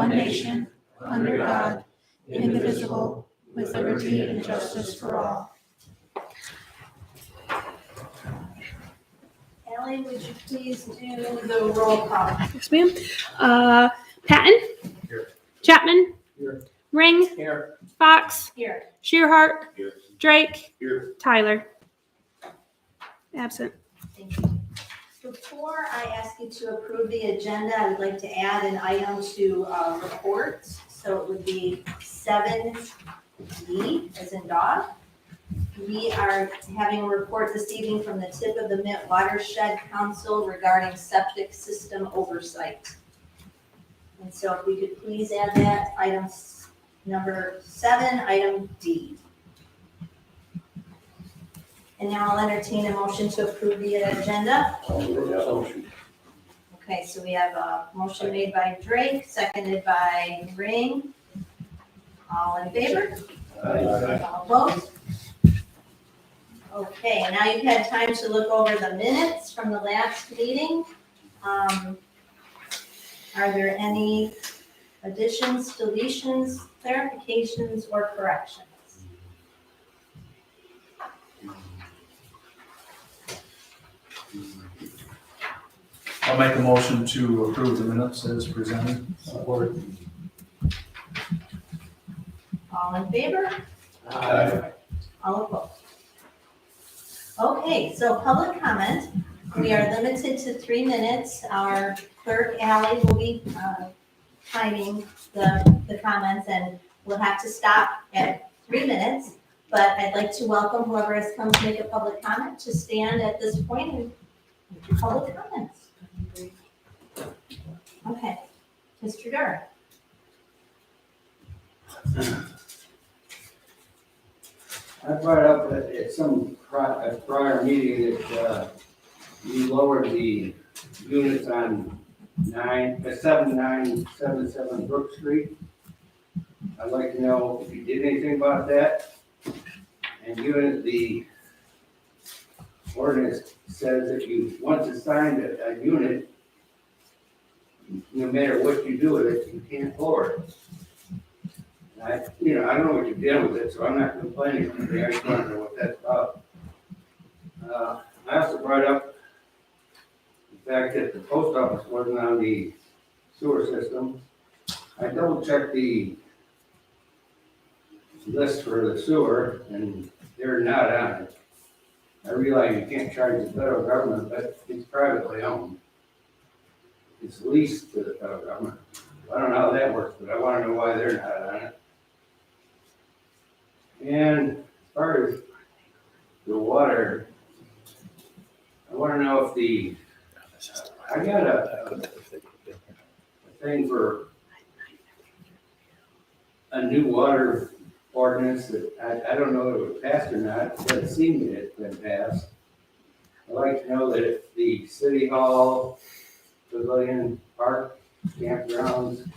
one nation, under God, indivisible, with liberty and justice for all. Allie, would you please do the roll call? Yes, ma'am. Patton. Here. Chapman. Here. Ring. Here. Fox. Here. Shearhart. Here. Drake. Here. Tyler. Absent. Thank you. Before I ask you to approve the agenda, I would like to add an item to reports. So it would be 7D, as in dog. We are having a report this evening from the Tip of the Mint Watershed Council regarding septic system oversight. And so if we could please add that, item number 7, item D. And now I'll entertain a motion to approve the agenda. Okay, so we have a motion made by Drake, seconded by Ring. All in favor? All opposed? Okay, now you've had time to look over the minutes from the last meeting. Are there any additions, deletions, clarifications, or corrections? I'll make a motion to approve the minutes as presented. Support. All in favor? Aye. All opposed? Okay, so public comment, we are limited to 3 minutes. Our clerk, Allie, will be timing the comments, and we'll have to stop at 3 minutes. But I'd like to welcome whoever has come to make a public comment to stand at this point and make your public comments. Okay, Mr. Durr. I brought up at some prior meeting that you lowered the units on 7977 Brook Street. I'd like to know if you did anything about that. And given the ordinance says if you once assigned a unit, no matter what you do with it, you can't lower it. I don't know what you did with it, so I'm not complaining. I just want to know what that's about. I also brought up the fact that the post office wasn't on the sewer system. I double checked the list for the sewer, and they're not on it. I realize you can't charge the federal government, but it's privately owned. It's leased to the federal government. I don't know how that works, but I want to know why they're not on it. And as far as the water, I want to know if I got a thing for a new water ordinance that I don't know if it was passed or not. It doesn't seem that it's been passed. I'd like to know that if the city hall, pavilion, park, campgrounds,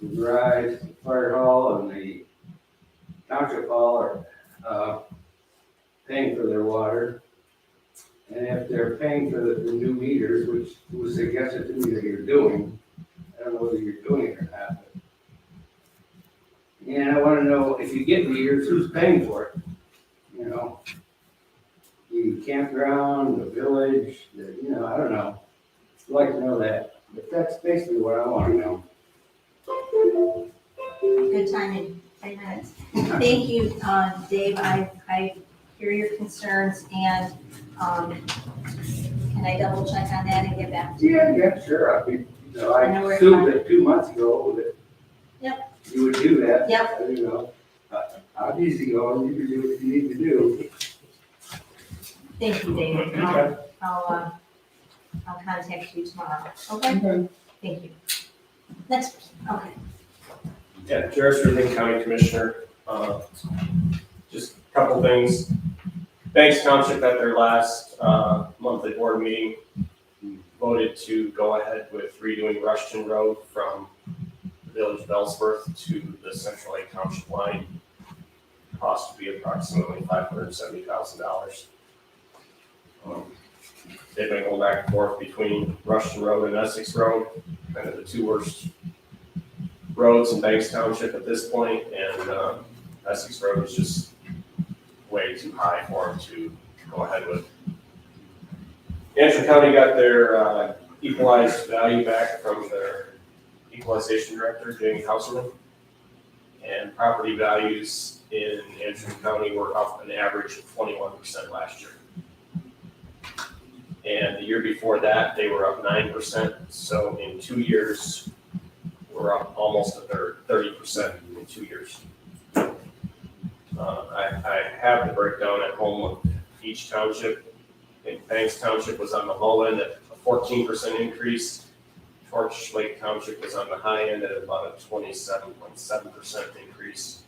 the garage, the fire hall, and the township hall are paying for their water. And if they're paying for the new meters, which was suggested to me that you're doing, I don't know whether you're doing it or not. And I want to know if you get meters, who's paying for it? You know, the campground, the village, I don't know. I'd like to know that. But that's basically what I want to know. Good timing, 3 minutes. Thank you, Dave. I hear your concerns, and can I double check on that and get back to you? Yeah, sure. I mean, I know I where assumed you're that 2 months ago that Yep. you would do that. Yep. I'm easy going. You can do what you need to do. Thank you, David. I'll contact you tomorrow. Okay? Thank you. Next person. Okay. Yeah, Jared Sterling, County Commissioner. Just a couple things. Banks Township at their last monthly board meeting voted to go ahead with redoing Rushton Road from the village of Ellsworth to the Central Lake Township line. Cost to be approximately $570,000. They've been going back and forth between Rushton Road and Essex Road, kind of the two worst roads in Banks Township at this point, and Essex Road is just way too high for them to go ahead with. Antrim County got their equalized value back from their equalization director, Jamie Houseman. And property values in Antrim County were up an average of 21% last year. And the year before that, they were up 9%. So in 2 years, we're up almost a third, 30% in 2 years. I have the breakdown at home of each township. I think Banks Township was on the low end at a 14% increase. Torch Lake Township was on the high end at about a 27.7% increase.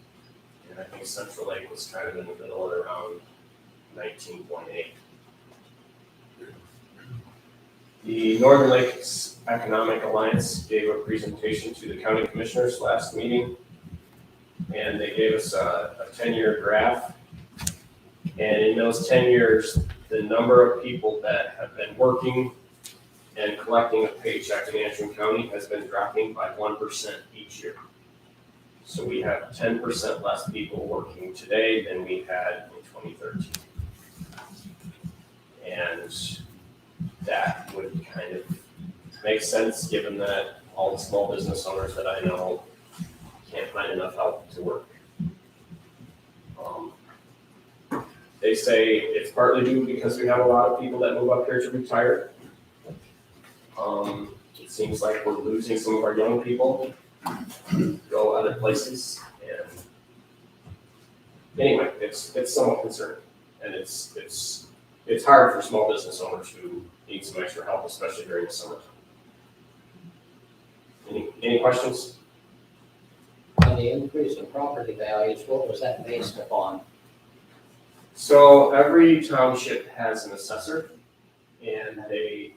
And I think Central Lake was kind of in the middle at around 19.8. The Northern Lakes Economic Alliance gave a presentation to the county commissioners last meeting. And they gave us a 10-year graph. And in those 10 years, the number of people that have been working and collecting a paycheck in Antrim County has been dropping by 1% each year. So we have 10% less people working today than we had in 2013. And that would kind of make sense given that all the small business owners that I know can't find enough help to work. They say it's partly due because we have a lot of people that move up here to retire. It seems like we're losing some of our young people to go other places, and anyway, it's somewhat concerning, and it's hard for small business owners who need some extra help, especially during the summertime. Any questions? On the increase in property values, what was that based upon? So every township has an assessor, and they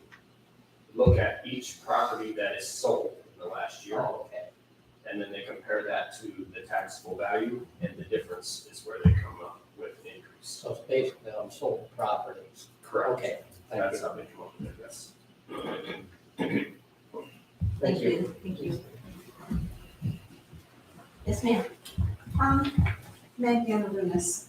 look at each property that is sold in the last year, Oh, okay. and then they compare that to the taxable value, and the difference is where they come up with the increase. So it's basically on sold properties. Correct. Okay, thank That's you. how they come up with it, yes. Thank you, thank you. Yes, ma'am. Meg Ganalunas,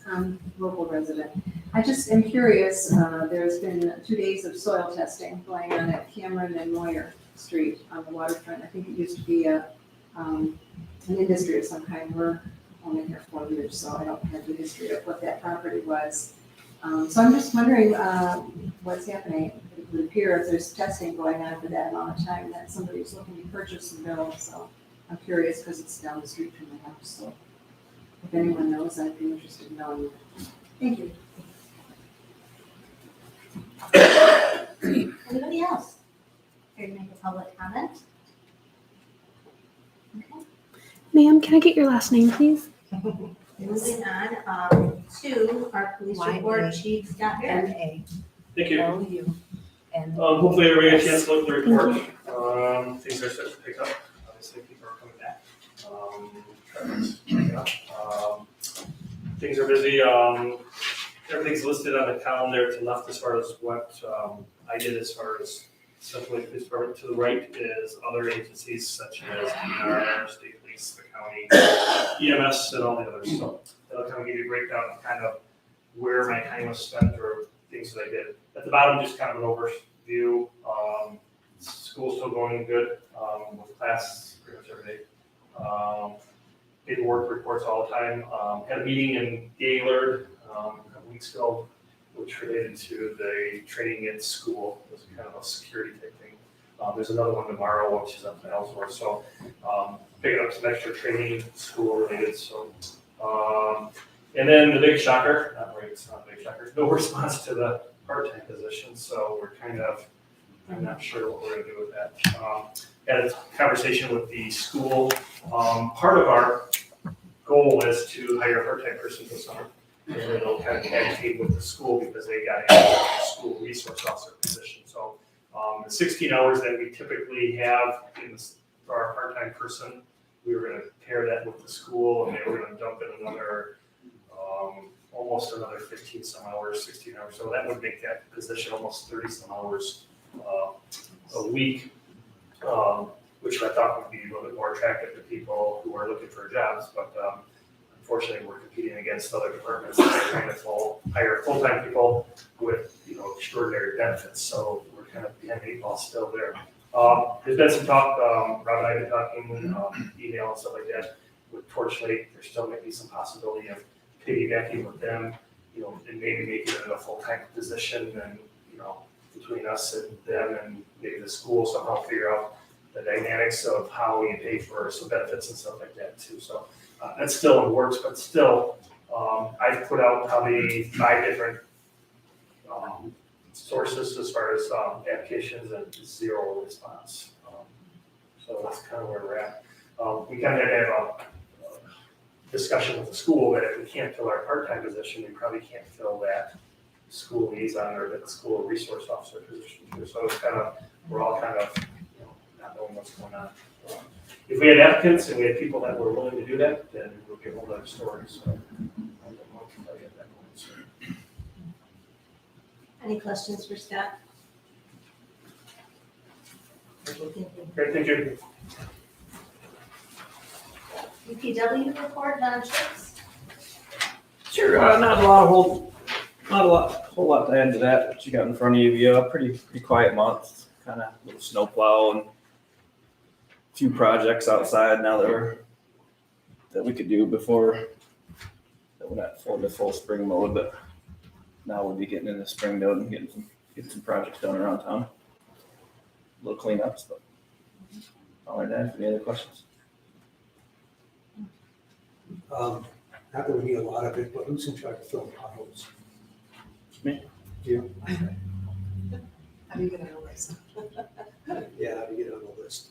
local resident. I just am curious, there's been 2 days of soil testing going on at Cameron and Moyer Street on the waterfront. I think it used to be an industry of some kind. We're only here 4 years, so I don't have the history of what that property was. So I'm just wondering what's happening. It would appear if there's testing going on for that amount of time that somebody's looking to purchase and build. So I'm curious because it's down the street from my house. So if anyone knows, I'd be interested in knowing. Thank you. Anybody else? Here to make a public comment? Okay. Ma'am, can I get your last name, please? Moving on, to our police report, Chief Scott Barrett. Thank you. And Hopefully everybody had a chance to look at the report. Things are starting to pick up. Obviously, people are coming back. Traffic's picking up. Things are busy. Everything's listed on the column there to the left as far as what I did as far as Central Lake Police Department. To the right is other agencies such as DNR, State Police, the county, EMS, and all the others. So that'll kind of give you a breakdown of kind of where my time was spent or things that I did. At the bottom, just kind of an overview. School's still going good with class pretty much every day. Paperwork reports all the time. Had a meeting in Gaylord a couple weeks ago, which related to the training in school. It was kind of a security type thing. There's another one tomorrow, which is up in Ellsworth. So picking up some extra training, school related. So and then the big shocker, it's not a big shocker, no response to the part-time position. So we're kind of, I'm not sure what we're gonna do with that. Had a conversation with the school. Part of our goal is to hire a part-time person this summer. And then they'll kind of advocate with the school because they got a school resource officer position. So the 16 hours that we typically have for our part-time person, we were gonna pair that with the school and they were gonna dump in another almost another 15 some hours, 16 hours. So that would make that position almost 30 some hours a week. which I thought would be a little bit more attractive to people who are looking for jobs, but unfortunately, we're competing against other departments that are trying to hire full-time people with, extraordinary benefits, so we're kind of behind the eight ball still there. There's been some talk, Rob and I have been talking, email and stuff like that, with Torch Lake, there still might be some possibility of piggybacking with them, and maybe making it a full-time position, and, between us and them and maybe the school somehow figure out the dynamics of how we pay for some benefits and stuff like that too, so. That's still in the works, but still, I've put out probably 5 different sources as far as applications and 0 response. So that's kind of where we're at. We kind of had to have a discussion with the school that if we can't fill our part-time position, we probably can't fill that school liaison or that school resource officer position too. So it's we're all kind of, not knowing what's going on. If we had applicants and we had people that were willing to do that, then we'll get a whole other story, so. I don't know what to tell you at that point, so. Any questions for Scott? Great, thank you. UPW report, Don Schutz? Sure, not a whole lot to add to that. What you got in front of you, pretty quiet month. Kind of little snowplow and a few projects outside now that we could do before that we're not full spring mode, but now we'll be getting into spring mode and getting some projects done around town. Little cleanups, but all right, any other questions? Not that we need a lot of it, but who's in charge of filling potholes? Me. You? How do you get on a list? Yeah, how do you get on the list?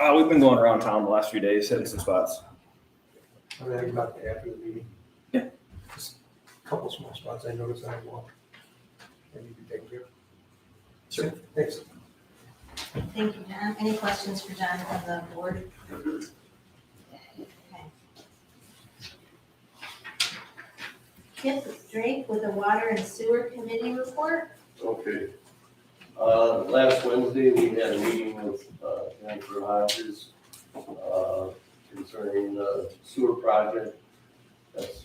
We've been going around town the last few days, hitting some spots. I mean, I'm about to after the meeting. Yeah. Just a couple small spots I noticed I walk. And you can take care of. Sure. Thanks. Thank you, John. Any questions for John from the board? Okay. Kip Drake with the Water and Sewer Committee report. Okay. Last Wednesday, we had a meeting with Jennifer Hodges concerning the sewer project that's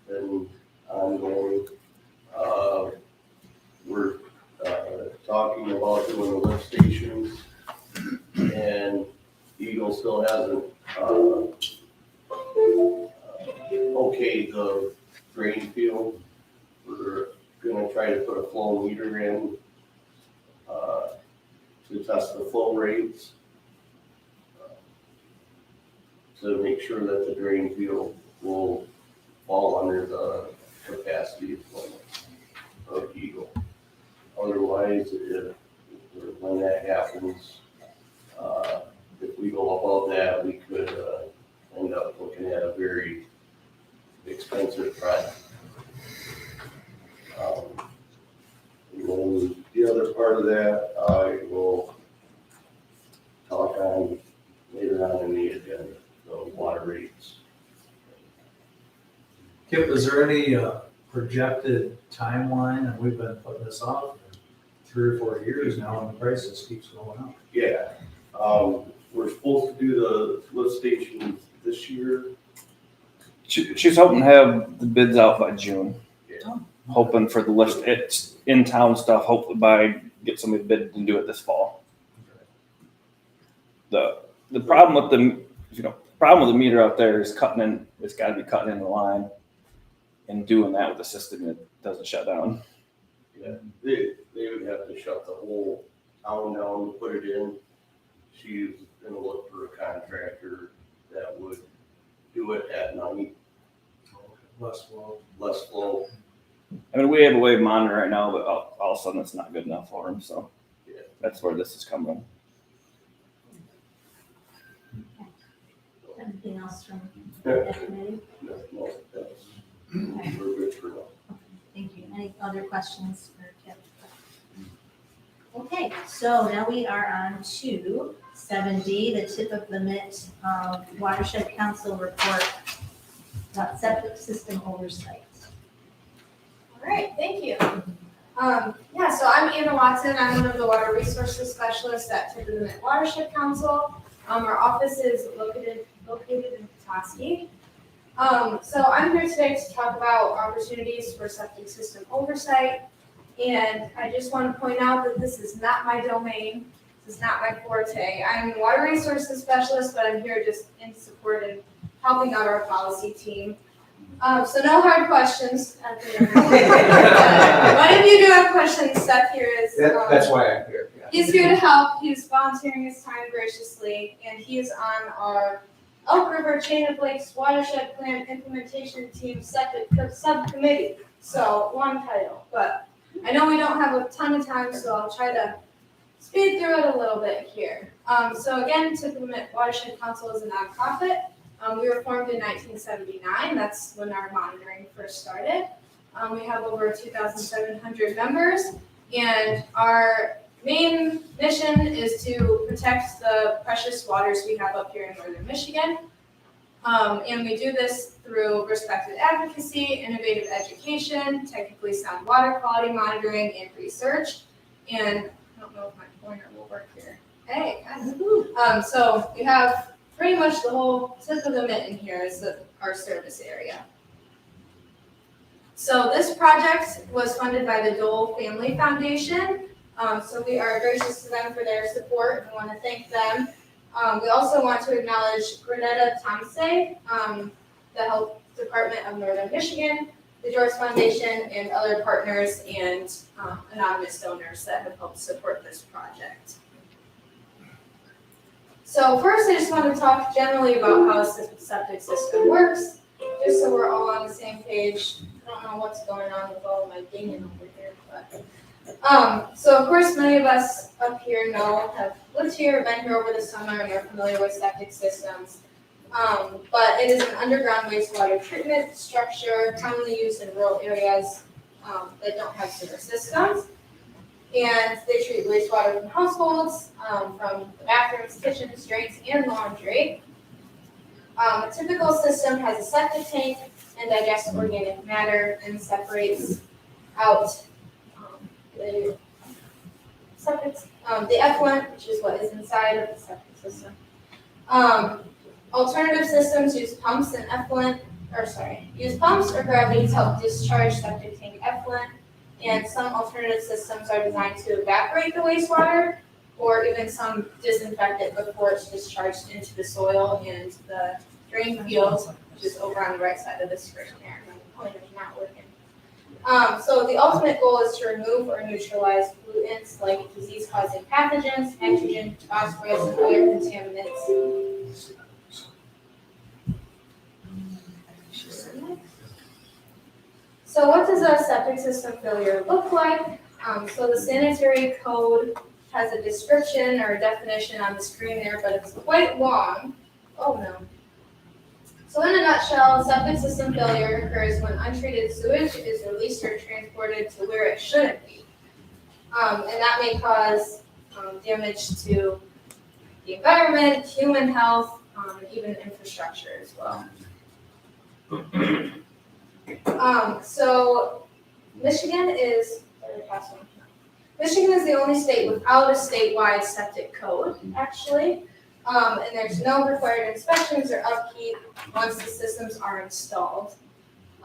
been ongoing. We're talking about doing the lift stations, and Eagle still hasn't okayed the drain field. We're gonna try to put a flow meter in to test the flow rates to make sure that the drain field will fall under the capacity of Eagle. Otherwise, when that happens, if we go above that, we could end up looking at a very expensive project. And then the other part of that, I will talk on later on in the agenda, the water rates. Kip, is there any projected timeline? And we've been putting this off for 3 or 4 years now, and the price just keeps going up. Yeah, we're supposed to do the lift stations this year. She's hoping to have the bids out by June. Yeah. Hoping for the list, it's in town stuff, hopefully get somebody bid and do it this fall. The problem with the meter out there is it's gotta be cutting in the line and doing that with the system, it doesn't shut down. Yeah, they would have to shut the whole town down to put it in. She's gonna look for a contractor that would do it at night, Less flow. less flow. I mean, we have a way of monitoring right now, but all of a sudden it's not good enough for them, so Yeah. that's where this is coming. Anything else from that committee? No, that's, we're good for now. Thank you. Any other questions for Kip? Okay, so now we are on to 7D, the tip of the mitt Watershed Council report about septic system oversight. All right, thank you. Yeah, so I'm Anna Watson. I'm one of the water resources specialists at Tiverton Watershed Council. Our office is located in Petoskey. So I'm here today to talk about opportunities for septic system oversight. And I just want to point out that this is not my domain. This is not my forte. I'm a water resources specialist, but I'm here just in support and helping out our policy team. So no hard questions at the end. But if you do have questions, Seth here is. That's why I'm here. Yeah. He's here to help. He's volunteering his time graciously, and he's on our Elk River Chain of Lakes Watershed Plan Implementation Team Subcommittee. So long title, but I know we don't have a ton of time, so I'll try to speed through it a little bit here. So again, Tiverton Watershed Council is a nonprofit. We were formed in 1979. That's when our monitoring first started. We have over 2,700 members, and our main mission is to protect the precious waters we have up here in northern Michigan. And we do this through respected advocacy, innovative education, technically sound water quality monitoring, and research. And I don't know if my pointer will work here. Hey, so we have pretty much the whole tip of the mitten here is our service area. So this project was funded by the Dole Family Foundation. So we are gracious to them for their support and want to thank them. We also want to acknowledge Grenetta Tomsey, the Health Department of Northern Michigan, the George Foundation, and other partners and anonymous donors that have helped support this project. So first, I just want to talk generally about how a septic system works, just so we're all on the same page. I don't know what's going on with all of my dinging over here, but so of course, many of us up here have lived here, been here over the summer, and are familiar with septic systems. But it is an underground wastewater treatment structure commonly used in rural areas that don't have sewer systems. And they treat wastewater from households, from the bathrooms, kitchens, drains, and laundry. A typical system has a septic tank and digests organic matter and separates out the effluent, which is what is inside of the septic system. Alternative systems use pumps or gravity to help discharge septic tank effluent. And some alternative systems are designed to evaporate the wastewater, or even some disinfect it before it's discharged into the soil and the drain field, which is over on the right side of the screen there. My pointer's not working. So the ultimate goal is to remove or neutralize pollutants like disease-causing pathogens, nitrogen, phosphorus, and other contaminants. So what does a septic system failure look like? So the sanitary code has a description or a definition on the screen there, but it's quite long. Oh no. So in a nutshell, septic system failure occurs when untreated sewage is released or transported to where it shouldn't be. And that may cause damage to the environment, human health, and even infrastructure as well. So Michigan is the only state without a statewide septic code, actually. And there's no required inspections or upkeep once the systems are installed.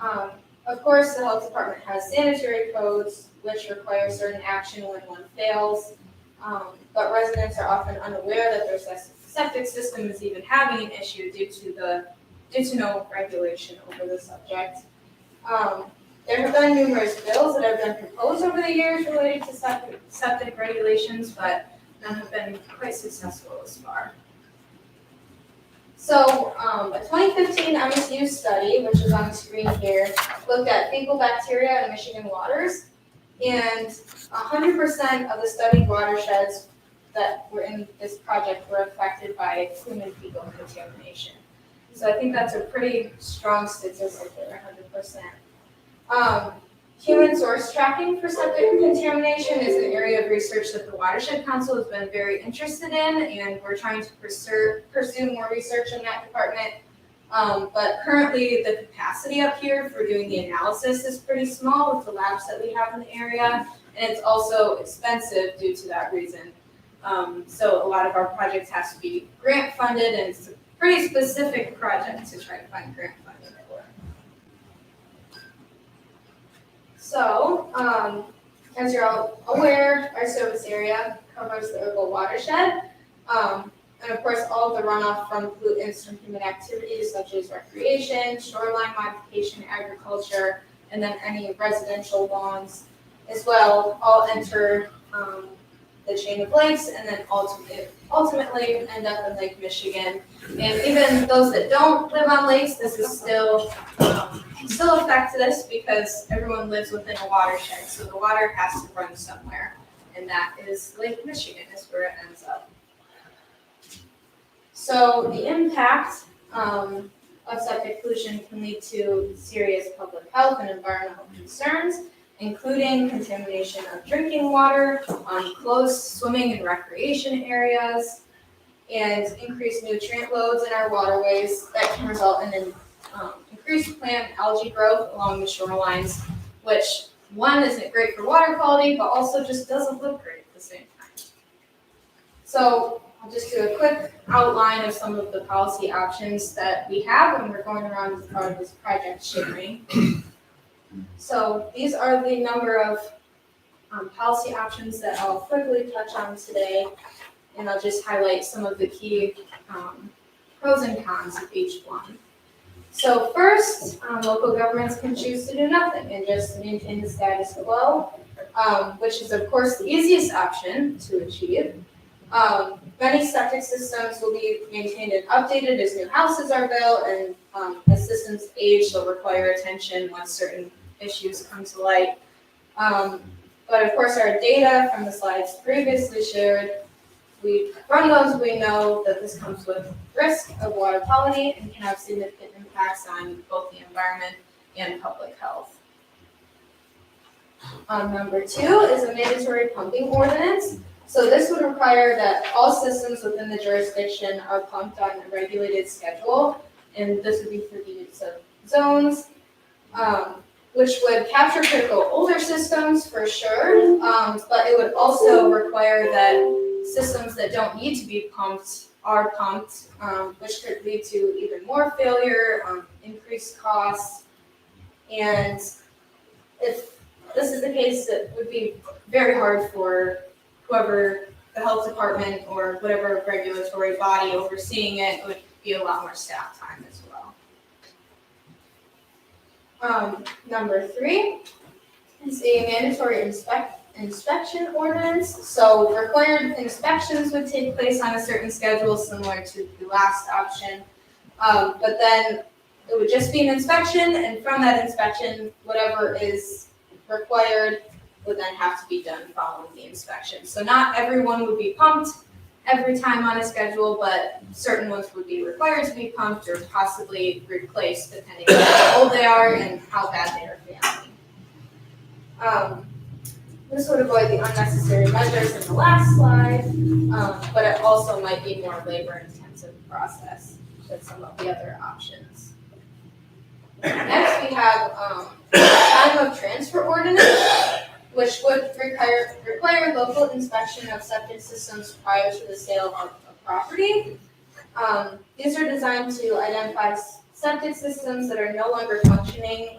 Of course, the health department has sanitary codes, which require certain action when one fails. But residents are often unaware that their septic system is even having an issue due to no regulation over the subject. There have been numerous bills that have been proposed over the years related to septic regulations, but none have been quite successful thus far. So a 2015 MSU study, which is on the screen here, looked at fecal bacteria in Michigan waters, and 100% of the studied watersheds that were in this project were affected by human fecal contamination. So I think that's a pretty strong statistic there, 100%. Human source tracking for septic contamination is an area of research that the Watershed Council has been very interested in, and we're trying to pursue more research in that department. But currently the capacity up here for doing the analysis is pretty small with the labs that we have in the area. And it's also expensive due to that reason. So a lot of our projects have to be grant funded, and it's a pretty specific project to try to find grant funding for. So, as you're all aware, our service area covers the Ergo watershed. And of course, all of the runoff from pollutants from human activities such as recreation, shoreline modification, agriculture, and then any residential lawns as well, all enter the chain of lakes and then ultimately end up in Lake Michigan. And even those that don't live on lakes, this is still affect this because everyone lives within a watershed, so the water has to run somewhere, and that is Lake Michigan is where it ends up. So the impact of septic pollution can lead to serious public health and environmental concerns, including contamination of drinking water, closed swimming and recreation areas, and increased nutrient loads in our waterways that can result in increased plant and algae growth along the shorelines, which one isn't great for water quality, but also just doesn't look great at the same time. So I'll just do a quick outline of some of the policy options that we have when we're going around as part of this project sharing. So these are the number of policy options that I'll quickly touch on today, and I'll just highlight some of the key pros and cons of each one. So first, local governments can choose to do nothing and just maintain the status quo, which is of course the easiest option to achieve. Many septic systems will be maintained and updated as new houses are built, and as systems age, they'll require attention once certain issues come to light. But of course, our data from the slides previously shared, we run those, we know that this comes with risk of water quality and can have significant impacts on both the environment and public health. Number two is a mandatory pumping ordinance. So this would require that all systems within the jurisdiction are pumped on a regulated schedule, and this would be for the use of zones, which would capture critical older systems for sure, but it would also require that systems that don't need to be pumped are pumped, which could lead to even more failure, increased costs, and if this is the case, it would be very hard for whoever, the health department or whatever regulatory body overseeing it, would be a lot more staff time as well. Number three is a mandatory inspection ordinance. So required inspections would take place on a certain schedule similar to the last option. But then it would just be an inspection, and from that inspection, whatever is required would then have to be done following the inspection. So not everyone would be pumped every time on a schedule, but certain ones would be required to be pumped or possibly replaced depending on how old they are and how bad they are failing. This would avoid the unnecessary measures in the last slide, but it also might be more labor-intensive process than some of the other options. Next, we have time of transfer ordinance, which would require local inspection of septic systems prior to the sale of a property. These are designed to identify septic systems that are no longer functioning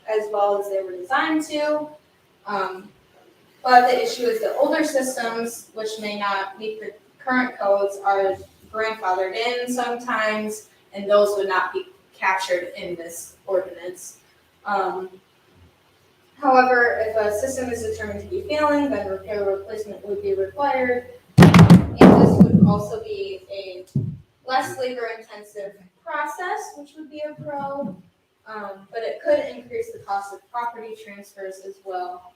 as well as they were designed to. But the issue is that older systems, which may not meet the current codes, are grandfathered in sometimes, and those would not be captured in this ordinance. However, if a system is determined to be failing, then repair or replacement would be required. And this would also be a less labor-intensive process, which would be a pro, but it could increase the cost of property transfers as well.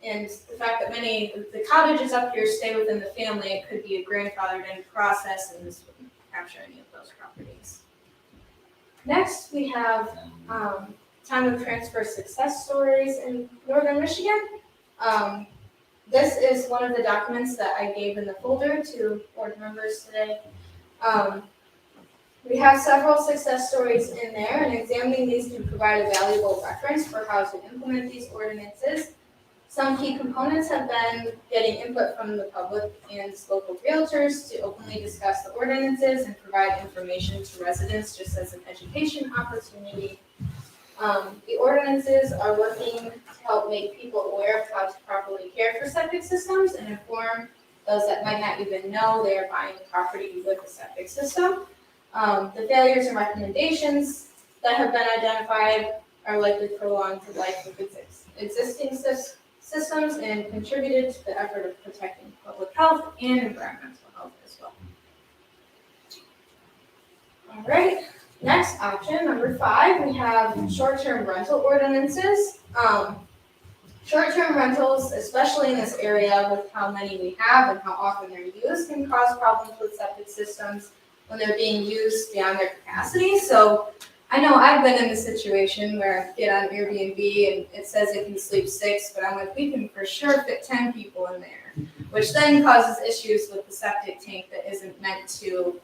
And the fact that many of the cottages up here stay within the family, it could be a grandfathered-in process, and this wouldn't capture any of those properties. Next, we have time of transfer success stories in Northern Michigan. This is one of the documents that I gave in the folder to board members today. We have several success stories in there, and examining these can provide a valuable reference for how to implement these ordinances. Some key components have been getting input from the public and local realtors to openly discuss the ordinances and provide information to residents just as an education opportunity. The ordinances are working to help make people aware of how to properly care for septic systems and inform those that might not even know they are buying property with a septic system. The failures and recommendations that have been identified are likely prolonged the life of existing systems and contributed to the effort of protecting public health and environmental health as well. All right, next option, number 5, we have short-term rental ordinances. Short-term rentals, especially in this area with how many we have and how often they're used, can cause problems with septic systems when they're being used beyond their capacity. So I know I've been in the situation where I get on Airbnb and it says it can sleep 6, but I'm like, we can for sure fit 10 people in there, which then causes issues with the septic tank that isn't meant to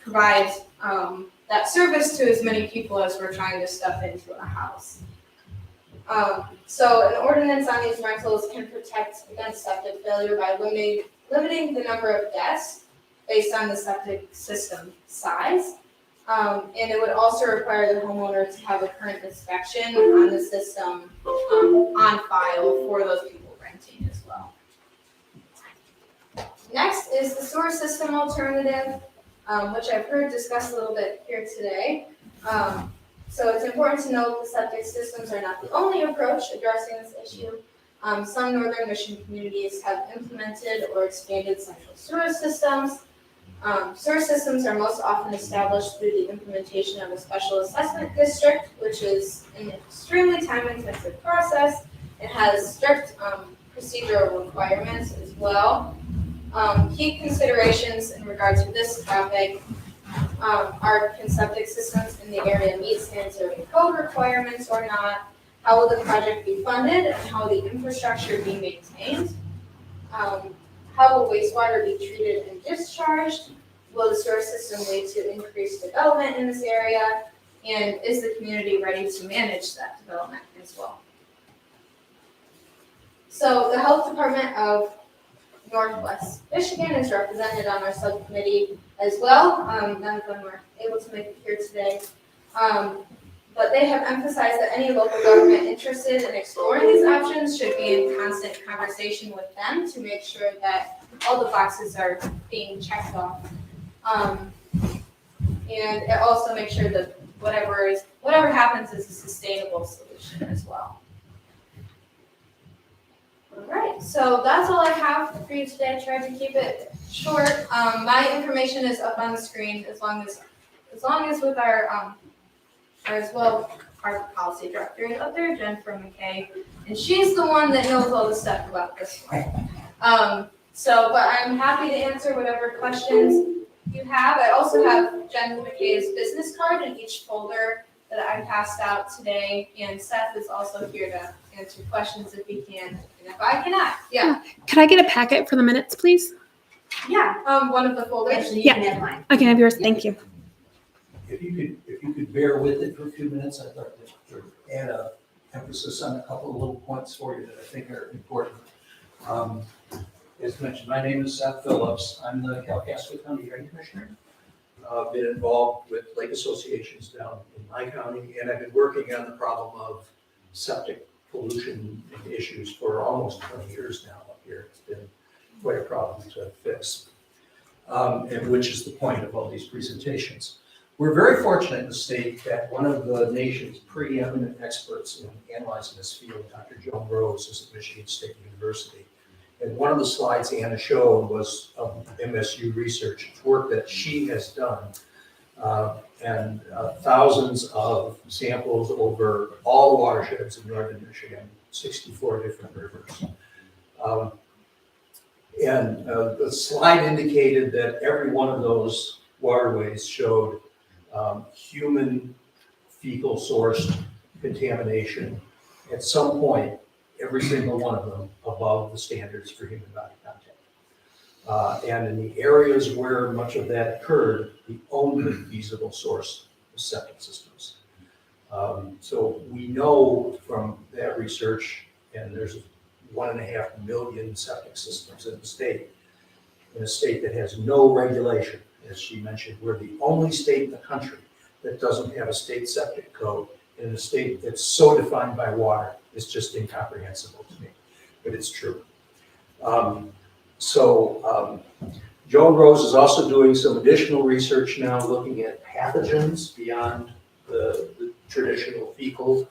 provide that service to as many people as we're trying to stuff into a house. So an ordinance on these rentals can protect against septic failure by limiting the number of deaths based on the septic system size. And it would also require the homeowner to have a current inspection on the system on file for those people renting as well. Next is the sewer system alternative, which I've heard discussed a little bit here today. So it's important to note the septic systems are not the only approach addressing this issue. Some northern Michigan communities have implemented or expanded central sewer systems. Sewer systems are most often established through the implementation of a special assessment district, which is an extremely time-intensive process. It has strict procedural requirements as well. Key considerations in regard to this topic are can septic systems in the area meet sanitary code requirements or not? How will the project be funded and how will the infrastructure be maintained? How will wastewater be treated and discharged? Will the sewer system lead to increased development in this area? And is the community ready to manage that development as well? So the Health Department of Northwest Michigan is represented on our subcommittee as well. None of them were able to make it here today. But they have emphasized that any local government interested in exploring these options should be in constant conversation with them to make sure that all the boxes are being checked off. And it also make sure that whatever happens is a sustainable solution as well. All right, so that's all I have for you today. I tried to keep it short. My information is up on the screen as long as with our policy director is up there, Jennifer McKay, and she's the one that knows all the stuff about this one. But I'm happy to answer whatever questions you have. I also have Jen McKay's business card in each folder that I passed out today, and Seth is also here to answer questions if he can, and if I cannot. Yeah. Could I get a packet for the minutes, please? Yeah, one of the folders. Actually, you Yeah. can have mine. I can have yours. Thank you. If you could bear with it for a few minutes, I'd like to add a emphasis on a couple of little points for you that I think are important. As mentioned, my name is Seth Phillips. I'm the Kalkaska County Drain Commissioner. I've been involved with lake associations down in my county, and I've been working on the problem of septic pollution issues for almost 20 years now up here. It's been quite a problem to fix, and which is the point of all these presentations. We're very fortunate in the state that one of the nation's preeminent experts in analyzing this field, Dr. Joan Rose, is at Michigan State University. And one of the slides Anna showed was of MSU research work that she has done, and thousands of samples over all watersheds in northern Michigan, 64 different rivers. The slide indicated that every one of those waterways showed human fecal sourced contamination at some point, every single one of them above the standards for human body contact. And in the areas where much of that occurred, the only feasible source was septic systems. So we know from that research, and there's 1.5 million septic systems in the state, in a state that has no regulation. As she mentioned, we're the only state in the country that doesn't have a state septic code, in a state that's so defined by water. It's just incomprehensible to me, but it's true. Joan Rose is also doing some additional research now, looking at pathogens beyond the traditional fecal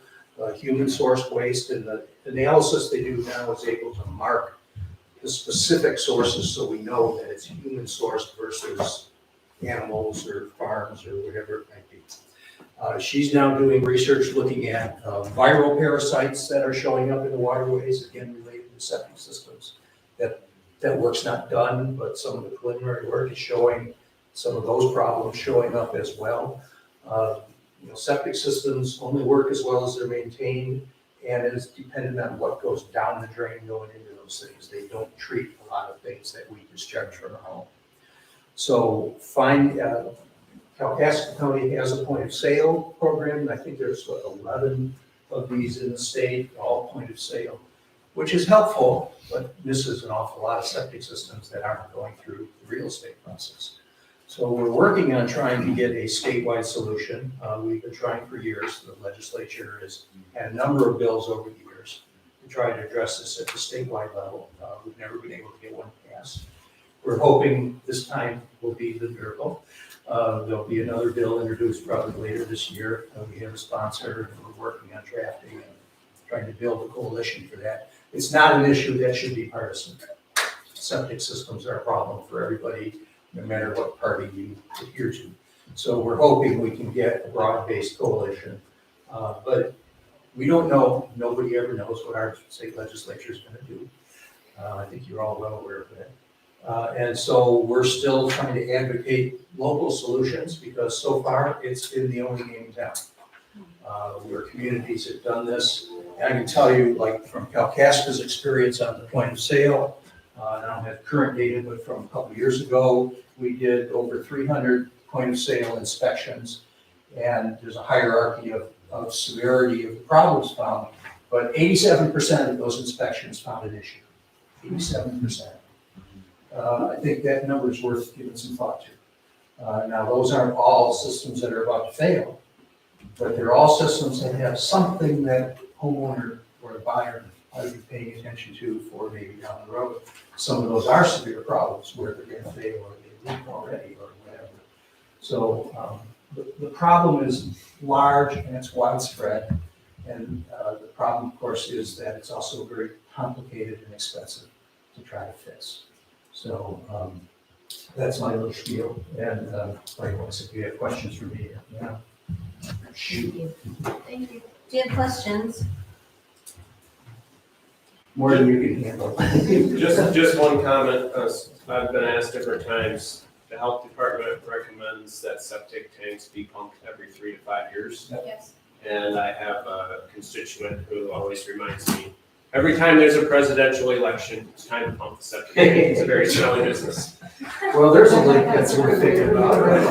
human source waste, and the analysis they do now is able to mark the specific sources so we know that it's human sourced versus animals or farms or whatever it might be. She's now doing research looking at viral parasites that are showing up in the waterways, again related to septic systems. That work's not done, but some of the preliminary work is showing some of those problems showing up as well. Septic systems only work as well as they're maintained, and it is dependent on what goes down the drain going into those things. They don't treat a lot of things that we discharge from our home. So Kalkaska County has a point of sale program, and I think there's 11 of these in the state, all point of sale, which is helpful, but misses an awful lot of septic systems that aren't going through the real estate process. So we're working on trying to get a statewide solution. We've been trying for years. The legislature has had a number of bills over the years to try to address this at the statewide level. We've never been able to get one passed. We're hoping this time will be the miracle. There'll be another bill introduced probably later this year. We have a sponsor, and we're working on drafting and trying to build a coalition for that. It's not an issue that should be partisan. Septic systems are a problem for everybody, no matter what party you adhere to. So we're hoping we can get a broad-based coalition. But we don't know, nobody ever knows what our state legislature is going to do. I think you're all well aware of that. And so we're still trying to advocate local solutions, because so far it's been the only game in town. Where communities have done this. And I can tell you, like from Kalkaska's experience on the point of sale, I don't have current data, but from a couple of years ago, we did over 300 point of sale inspections, and there's a hierarchy of severity of the problems found, but 87% of those inspections found an issue. 87%. I think that number is worth giving some thought to. Now, those aren't all systems that are about to fail, but they're all systems that have something that homeowner or the buyer ought to be paying attention to for maybe down the road. Some of those are severe problems where they're going to fail or they leak already or whatever. So the problem is large and it's widespread. And the problem, of course, is that it's also very complicated and expensive to try to fix. So that's my little spiel. And likewise, if you have questions for me, yeah. Shoot. Thank you. Do you have questions? More than you can handle. Just one comment. I've been asked different times. The health department recommends that septic tanks be pumped every 3 to 5 years. Yes. And I have a constituent who always reminds me, every time there's a presidential election, it's time to pump the septic tank. It's a very smelly business. Well, there's a link that's worth thinking about, right?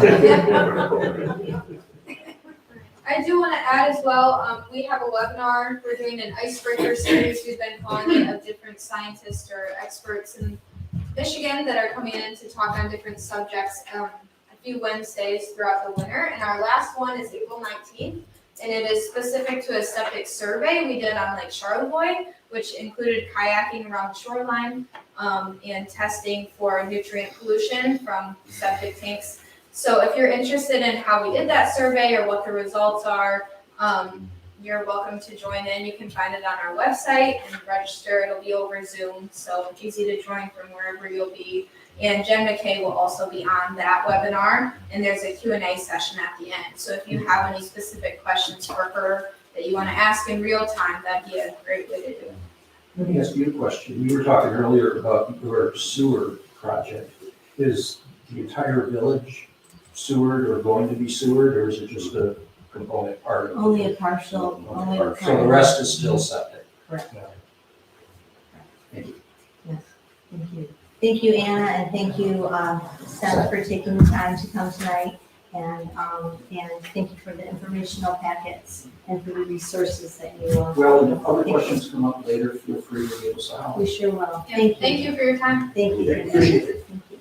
I do want to add as well, we have a webinar. We're doing an icebreaker series. We've been calling it of different scientists or experts in Michigan that are coming in to talk on different subjects a few Wednesdays throughout the winter. And our last one is April 19th. And it is specific to a septic survey we did on Lake Charlevoix, which included kayaking around the shoreline and testing for nutrient pollution from septic tanks. So if you're interested in how we did that survey or what the results are, you're welcome to join in. You can find it on our website and register. It'll be over Zoom, so easy to join from wherever you'll be. And Jen McKay will also be on that webinar, and there's a Q&A session at the end. So if you have any specific questions for her that you want to ask in real time, that'd be a great way to do it. Let me ask you a question. We were talking earlier about your sewer project. Is the entire village sewered or going to be sewered, or is it just a component part of it? Only a partial, only a So the rest is still septic? Correct. Yeah. Thank you. Yes, thank you. Thank you, Anna, and thank you, Seth, for taking the time to come tonight. And thank you for the informational packets and for the resources that you. Well, if other questions come up later, feel free to give us a holler. We sure will. Yeah, thank you for your time. Thank you. Appreciate it. Thank you.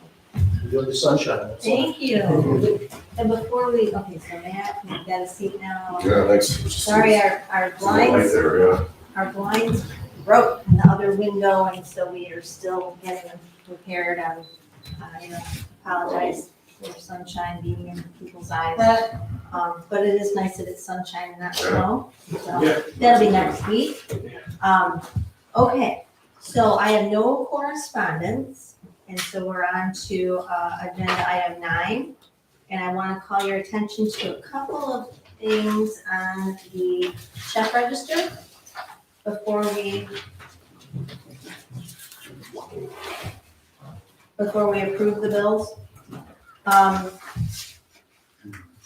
Enjoy the sunshine. That's all. Thank you. And before we, okay, so Matt, you've got a seat now. Yeah, thanks. Sorry, our blinds, our blinds broke in the other window, and so we are still getting them repaired. I apologize for sunshine being in people's eyes. But it is nice that it's sunshine and not snow. So that'll be next week. Okay, so I have no correspondence, and so we're on to agenda item 9. And I want to call your attention to a couple of things on the check register before we approve the bills.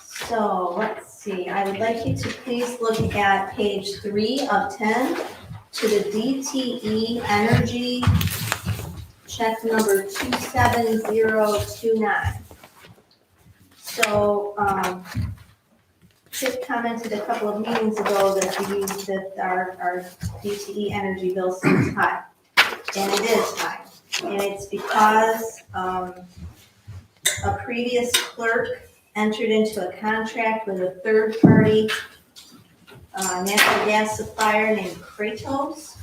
So let's see, I would like you to please look at page 3 of 10 to the DTE Energy check number 27029. So, Chip commented a couple of meetings ago that our DTE Energy bill seems high, and it is high. And it's because a previous clerk entered into a contract with a third-party natural gas supplier named Kratos.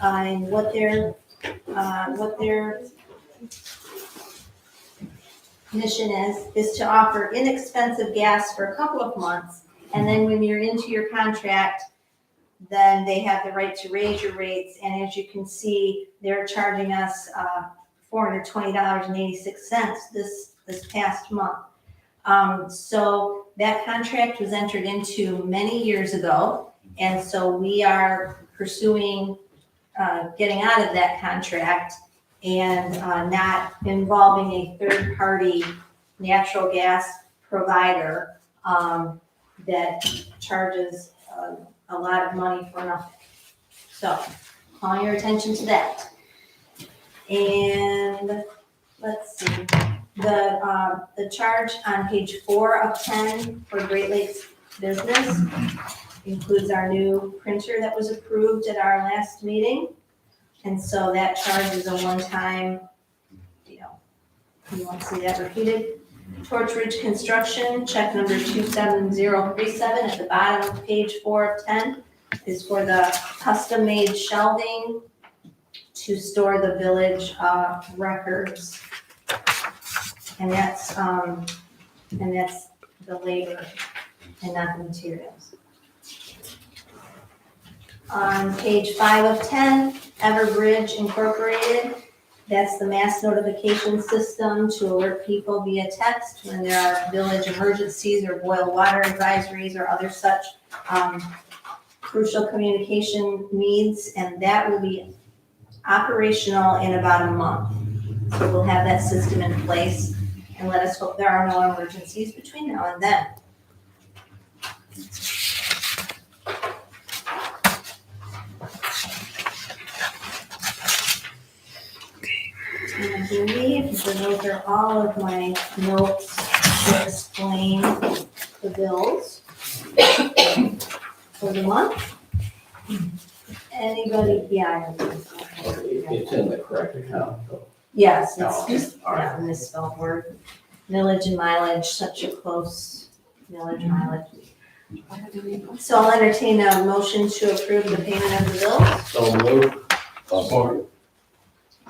And what their mission is to offer inexpensive gas for a couple of months. And then when you're into your contract, then they have the right to raise your rates. And as you can see, they're charging us $420.86 this past month. So that contract was entered into many years ago. And so we are pursuing getting out of that contract and not involving a third-party natural gas provider that charges a lot of money for nothing. So, calling your attention to that. And let's see, the charge on page 4 of 10 for Great Lakes Business includes our new printer that was approved at our last meeting. And so that charge is a one-time, you won't see that repeated. Torch Ridge Construction, check number 27037 at the bottom of page 4 of 10 is for the custom-made shelving to store the village records. And that's the labor and not the materials. On page 5 of 10, Everbridge Incorporated, that's the mass notification system to alert people via text when there are village emergencies or boil water advisories or other such crucial communication needs, and that will be operational in about a month. So we'll have that system in place, and let us hope there are no emergencies between now and then. And I believe that those are all of my notes to explain the bills for the month. Anybody, yeah. It's in the correct account, though. Yes, Oh, it's okay. just, yeah, misspelled word. Millage and mileage, such a close millage mileage. So I'll entertain a motion to approve the payment of the bills. So moved. Support.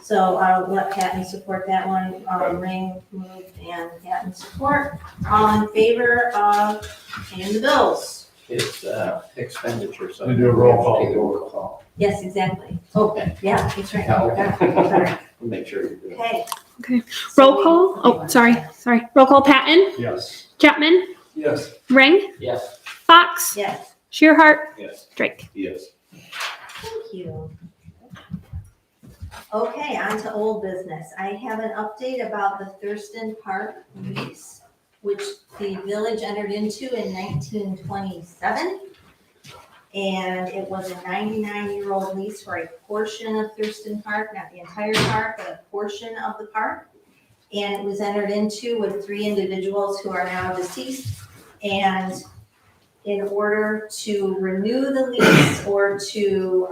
So I'll let Patton support that one. Ring moved and Patton support. All in favor of paying the bills? It's expenditure, so. We do a roll call. Take a roll call. Yes, exactly. Okay. Yeah, that's right. Yeah, okay. Sorry. We'll make sure you do it. Okay. Okay. Roll call. Oh, sorry. Roll call. Patton, Yes. Chapman, Yes. Ring, Yes. Fox, Yes, Shearhart, Yes. Drake. Yes. thank you. Okay, on to old business. I have an update about the Thurston Park lease, which the village entered into in 1927. And it was a 99-year-old lease for a portion of Thurston Park, not the entire park, but a portion of the park. And it was entered into with 3 individuals who are now deceased. And in order to renew the lease or to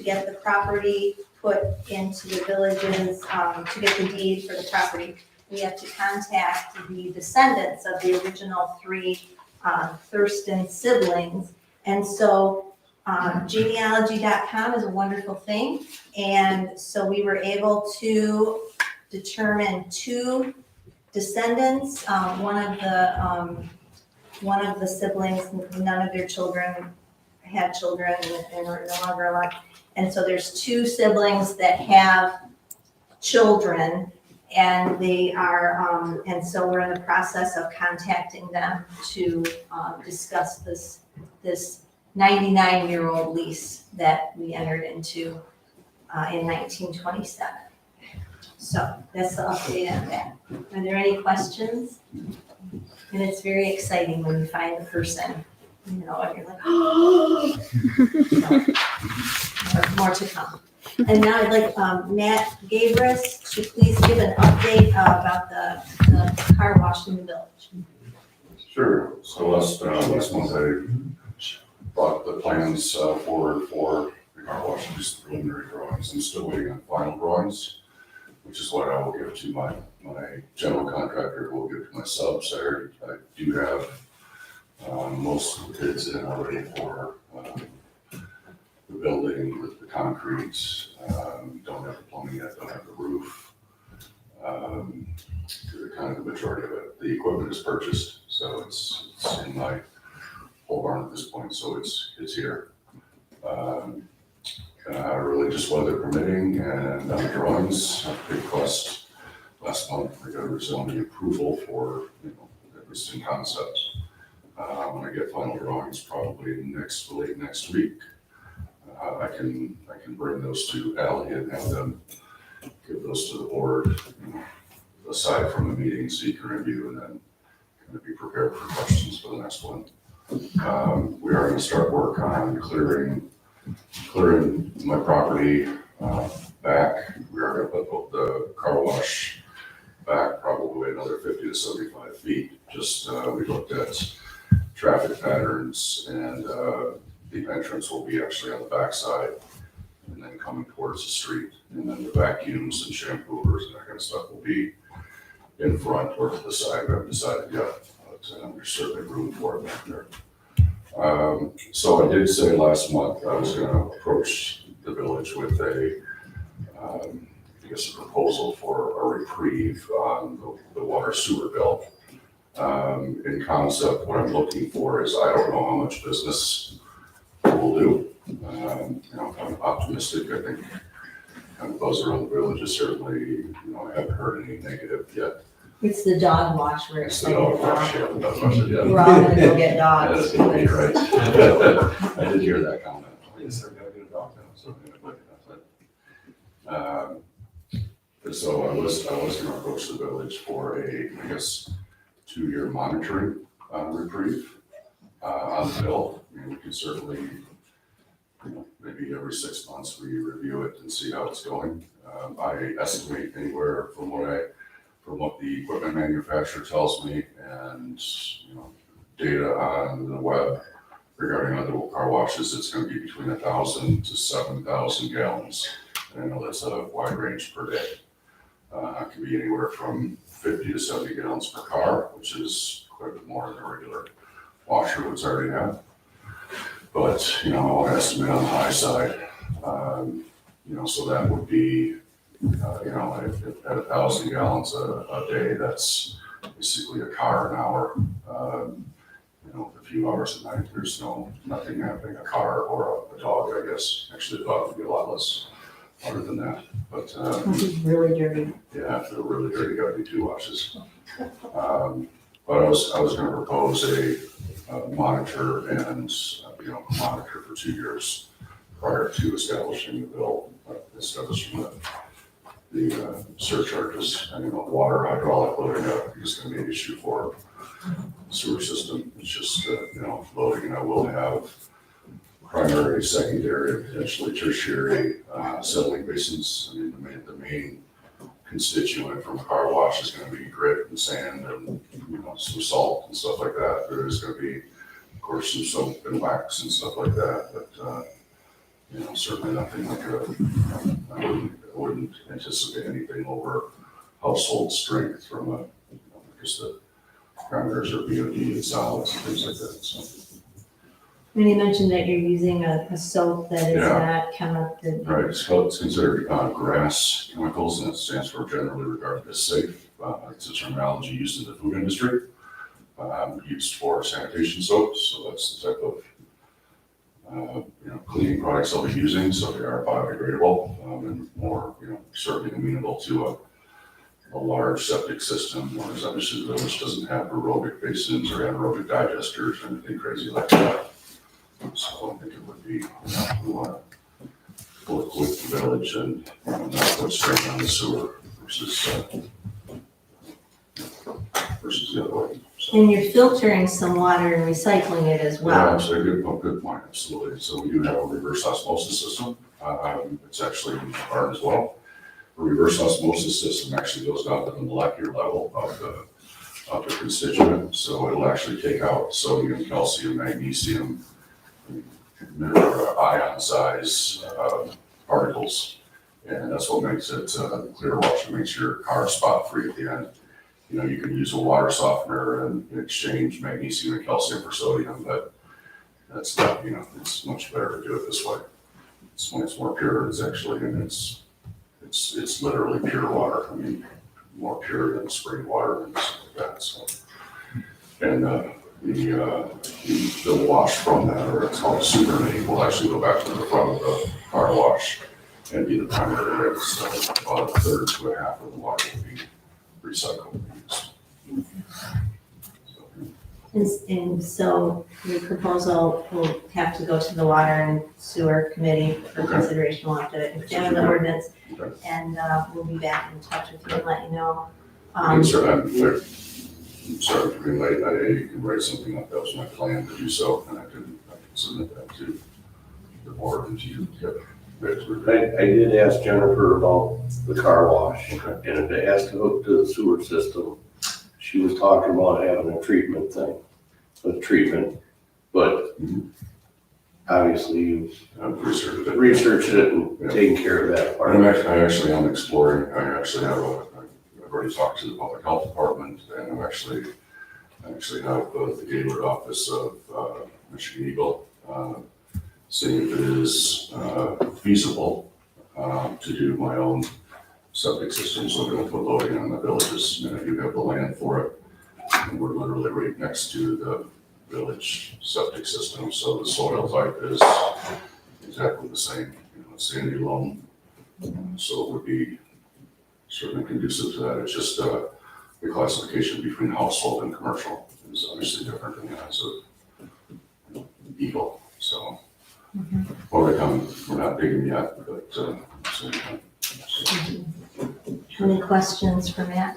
get the property put into the villages, to get the deed for the property, we have to contact the descendants of the original 3 Thurston siblings. And so genealogy.com is a wonderful thing. And so we were able to determine 2 descendants. One of the siblings, none of their children had children and are no longer alive. And so there's 2 siblings that have children, and they are, and so we're in the process of contacting them to discuss this 99-year-old lease that we entered into in 1927. So that's the update on that. Are there any questions? And it's very exciting when you find the person, you know, and you're like, oh. So, more to come. And now I'd like Matt Gabris to please give an update about the car wash in the village. Sure. So last month I brought the plans forward for the car wash, just preliminary drawings. I'm still waiting on final drawings, which is what I will give to my general contractor, who will give to my subs. I do have most of the bids in already for the building with the concrete. Don't have the plumbing yet, don't have the roof. Kind of the majority of it. The equipment is purchased, so it's in my whole barn at this point, so it's here. Really just weather permitting and on the drawings, big request last month. I got a zoning approval for, it was in concept. When I get final drawings, probably late next week, I can bring those to Ally and have them give those to the board, aside from the meeting, so you can review and then kind of be prepared for questions for the next one. We are going to start work on clearing my property back. We are going to put the car wash back probably another 50 to 75 feet. Just we looked at traffic patterns, and the entrance will be actually on the back side and then coming towards the street. And then the vacuums and shampooers and that kind of stuff will be in front or to the side. We haven't decided yet, but there's certainly room for it back there. So I did say last month I was going to approach the village with a proposal for a reprieve on the water sewer bill. In concept, what I'm looking for is, I don't know how much business we'll do. I'm optimistic. I think kind of buzz around the village is certainly, I haven't heard any negative yet. It's the dog wash where It's the dog wash, yeah, the dog wash, yeah. we're all gonna go get dogs. That's gonna be right. I did hear that comment. Yes, they're gonna get a dog now, so so I was gonna approach the village for a, 2-year monitoring reprieve on the bill. We can certainly, maybe every 6 months we review it and see how it's going. I estimate anywhere from what the equipment manufacturer tells me and, data on the web regarding other car washes, it's going to be between 1,000 to 7,000 gallons. And I know that's a wide range per day. It can be anywhere from 50 to 70 gallons per car, which is quite a bit more than a regular washer would already have. But, I'll estimate on the high side, so that would be, at 1,000 gallons a day, that's basically a car an hour. A few hours a night, there's nothing happening, a car or a dog, I guess. Actually, a dog would be a lot less harder than that, but. Really dirty. Yeah, if they're really dirty, gotta be 2 washes. But I was gonna propose a monitor and, monitor for 2 years prior to establishing the bill, establishing the surcharges. And, water, hydraulic loading up is gonna be an issue for the sewer system. It's just, loading, and I will have primary, secondary, potentially tertiary settling basins. I mean, the main constituent from a car wash is gonna be grit and sand and, some salt and stuff like that. There is gonna be, of course, some soap and wax and stuff like that, but, certainly nothing like I wouldn't anticipate anything over household strength from just the parameters or BOD and solids and things like that, so. When you mentioned that you're using a soap that is Yeah. not chemical. Right, it's considered GRAS chemicals, and it stands for generally regarded as safe. It's a terminology used in the food industry, used for sanitation soaps, so that's the type of cleaning products I'll be using, so they are biodegradable, and more, certainly amenable to a large septic system, whereas obviously the village doesn't have aerobic basins or anaerobic digesters or anything crazy like that. So I think it would be, we want to work with the village and not put strain on the sewer versus the other way. So, And you're filtering some water and recycling it as yeah, well. that's a good point, absolutely. So we do have a reverse osmosis system. It's actually in the barn as well. The reverse osmosis system actually goes down to the molecular level of the constituent. So it'll actually take out sodium, calcium, magnesium, ion size particles. And that's what makes it clear wash. It makes your car spot free at the end. You can use a water softener and exchange magnesium and calcium for sodium, but that's not, it's much better to do it this way. It's more pure, it's actually, and it's literally pure water. I mean, more pure than spring water and stuff like that, so. And the wash from that, or it's called supernating, will actually go back to the front of the car wash and be the primary rinse. So about a third to a half of the water will be recycled and used. And so your proposal will have to go to the Water and Sewer Committee for Okay. consideration. We'll have to examine the ordinance, Okay. and we'll be back in touch with you and let you know. I'm sorry for being late. You can write something up. That was my plan to do so, and I can submit that to the board and to you. I did ask Jennifer about the car wash, Okay. and if it has to hook to the sewer system, she was talking about having a treatment thing, but obviously you've I've researched it and taken care of that part. I actually am exploring. I've already talked to the public health department, and I actually have the Gaylord office of Michigan Eagle seeing if it is feasible to do my own septic system, so we don't put loading on the villages. And I do have the land for it, and we're literally right next to the village septic system, so the soil type is exactly the same, sandy loam. So it would be certainly conducive to that. It's just the classification between household and commercial is obviously different in the eyes of Eagle. So, more to come. We're not digging yet, but Any questions for Matt?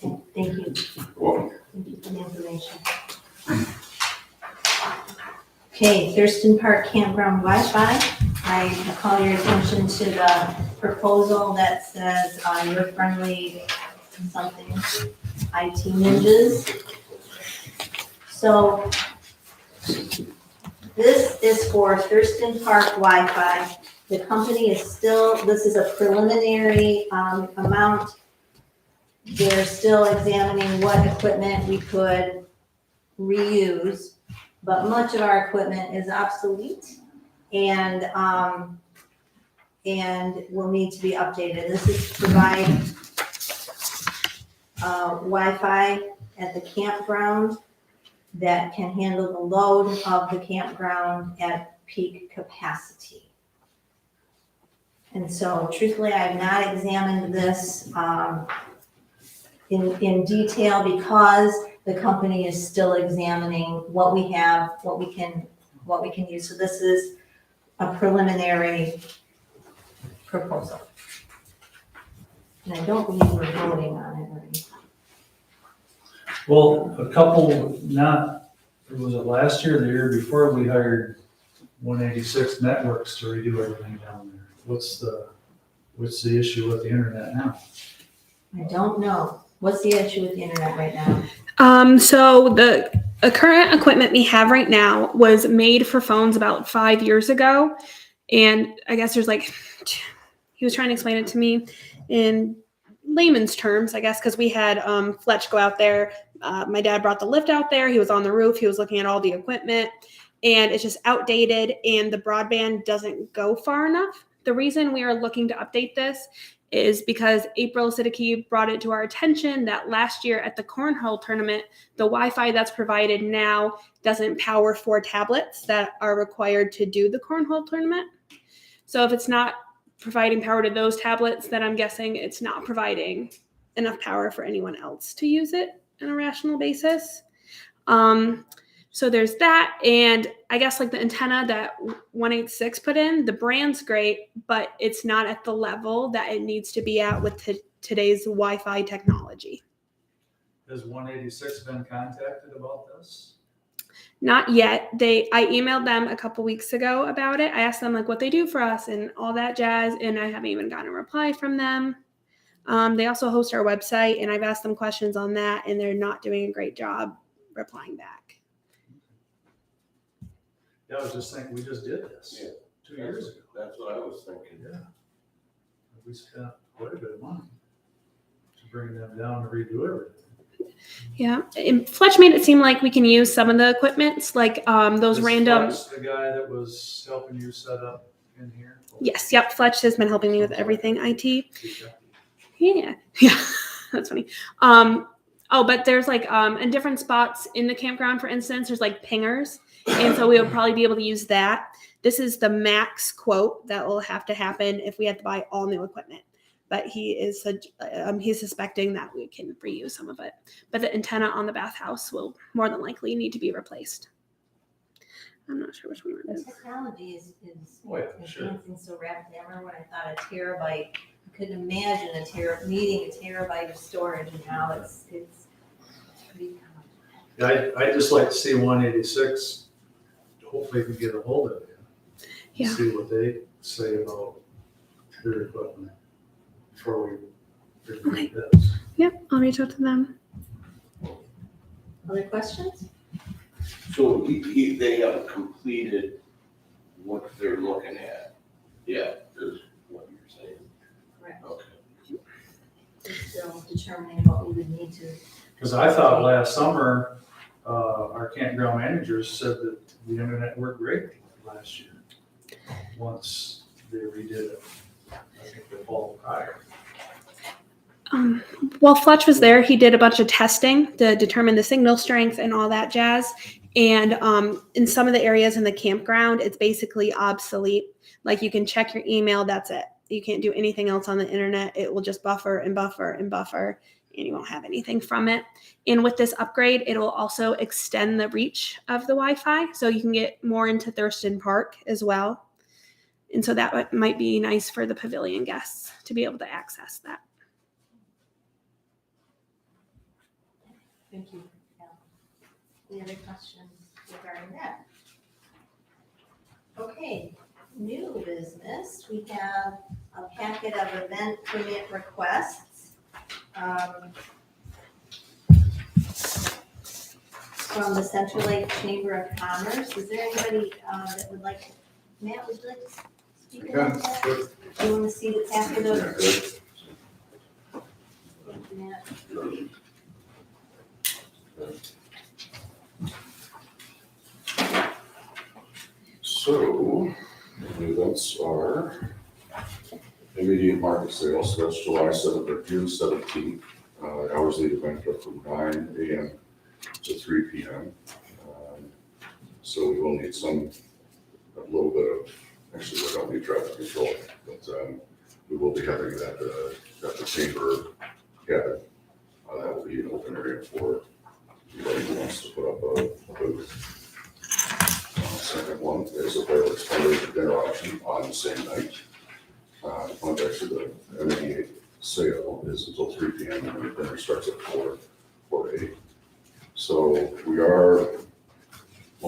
Okay, thank you. welcome. Thank you for the information. Okay, Thurston Park Campground Wi-Fi. I call your attention to the proposal that says your friendly something, IT ninjas. So this is for Thurston Park Wi-Fi. The company is still, this is a preliminary amount. They're still examining what equipment we could reuse, but much of our equipment is obsolete and will need to be updated. This is to provide Wi-Fi at the campground that can handle the load of the campground at peak capacity. And so truthfully, I have not examined this in detail because the company is still examining what we have, what we can use. So this is a preliminary proposal. And I don't believe we're voting on it, right? Well, a couple not was it last year or the year before, we hired 186 Networks to redo everything down there. What's the issue with the internet now? I don't know. What's the issue with the internet right now? So the current equipment we have right now was made for phones about 5 years ago. And I guess there's like, he was trying to explain it to me in layman's terms, I guess, because we had Fletch go out there. My dad brought the lift out there. He was on the roof. He was looking at all the equipment, and it's just outdated, and the broadband doesn't go far enough. The reason we are looking to update this is because April Siddiqui brought it to our attention that last year at the cornhole tournament, the Wi-Fi that's provided now doesn't power 4 tablets that are required to do the cornhole tournament. So if it's not providing power to those tablets, then I'm guessing it's not providing enough power for anyone else to use it on a rational basis. So there's that. And I guess like the antenna that 186 put in, the brand's great, but it's not at the level that it needs to be at with today's Wi-Fi technology. Has 186 been contacted about this? Not yet. I emailed them a couple weeks ago about it. I asked them like what they do for us and all that jazz, and I haven't even gotten a reply from them. They also host our website, and I've asked them questions on that, and they're not doing a great job replying back. Yeah, I was just thinking, we just did this 2 years ago. That's what I was thinking. Yeah. We spent quite a bit of money to bring them down to redo everything. Yeah, and Fletch made it seem like we can use some of the equipment, like those Is random. Fletch the guy that was helping you set up in here? Yes, yep. Fletch has been helping me with everything IT. Yeah, that's funny. But there's like in different spots in the campground, for instance, there's like pingers, and so we would probably be able to use that. This is the max quote that will have to happen if we have to buy all new equipment. But he's suspecting that we can reuse some of it. But the antenna on the bathhouse will more than likely need to be replaced. I'm not sure which one it The is. technology is Sure. advancing so rapidly. I remember when I thought a terabyte, I couldn't imagine needing a terabyte of storage, and now it's pretty common. Yeah, I'd just like to see 186, hopefully we can get a hold of it. Yeah. See what they say about their equipment before we review this. Yep, I'll reach out to them. Other questions? So they haven't completed what they're looking at yet, is what you're saying? Correct. Okay. We're still determining what we would need to. Because I thought last summer, our campground managers said that the internet worked great last year. Once they redid it, I think the fall prior. While Fletch was there, he did a bunch of testing to determine the signal strength and all that jazz. And in some of the areas in the campground, it's basically obsolete. Like you can check your email, that's it. You can't do anything else on the internet. It will just buffer and buffer and buffer, and you won't have anything from it. And with this upgrade, it will also extend the reach of the Wi-Fi, so you can get more into Thurston Park as well. And so that might be nice for the pavilion guests to be able to access that. Thank you. Any other questions regarding that? Okay, new business. We have a packet of event permit requests. From the Central Lake Chamber of Commerce. Is there anybody that would like, Matt, would you like to speak about that? Do you want to see the packet of? Thank you, Matt. So, the events are immediate market sales, so that's July 7th or June 17th. Hours of the event are from 9 a.m. to 3 p.m. So we will need a little bit of, actually we don't need traffic control, but we will be having that at the chamber cabin. That will be an open area for anybody who wants to put up a booth. Second one is a fireworks fundraiser dinner auction on the same night. Actually, the immediate sale is until 3 p.m. and the dinner starts at 4 to 8. So we are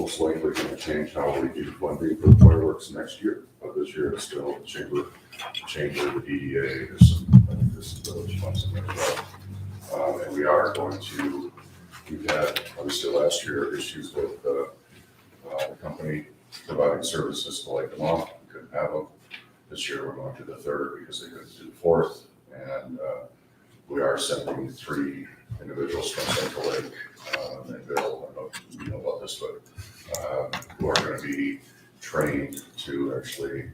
most likely gonna change how we do funding for fireworks next year, but this year it's still the chamber, the DDA, there's some village funds in there as well. And we are going to, we've had, obviously last year, issues with, the company providing services to Lake Lamont, we couldn't have them. This year we're going to the third because they couldn't do the fourth, and, we are sending 3 individuals from Central Lake, and Bill, I don't know if you know about this, but, who are gonna be trained to actually,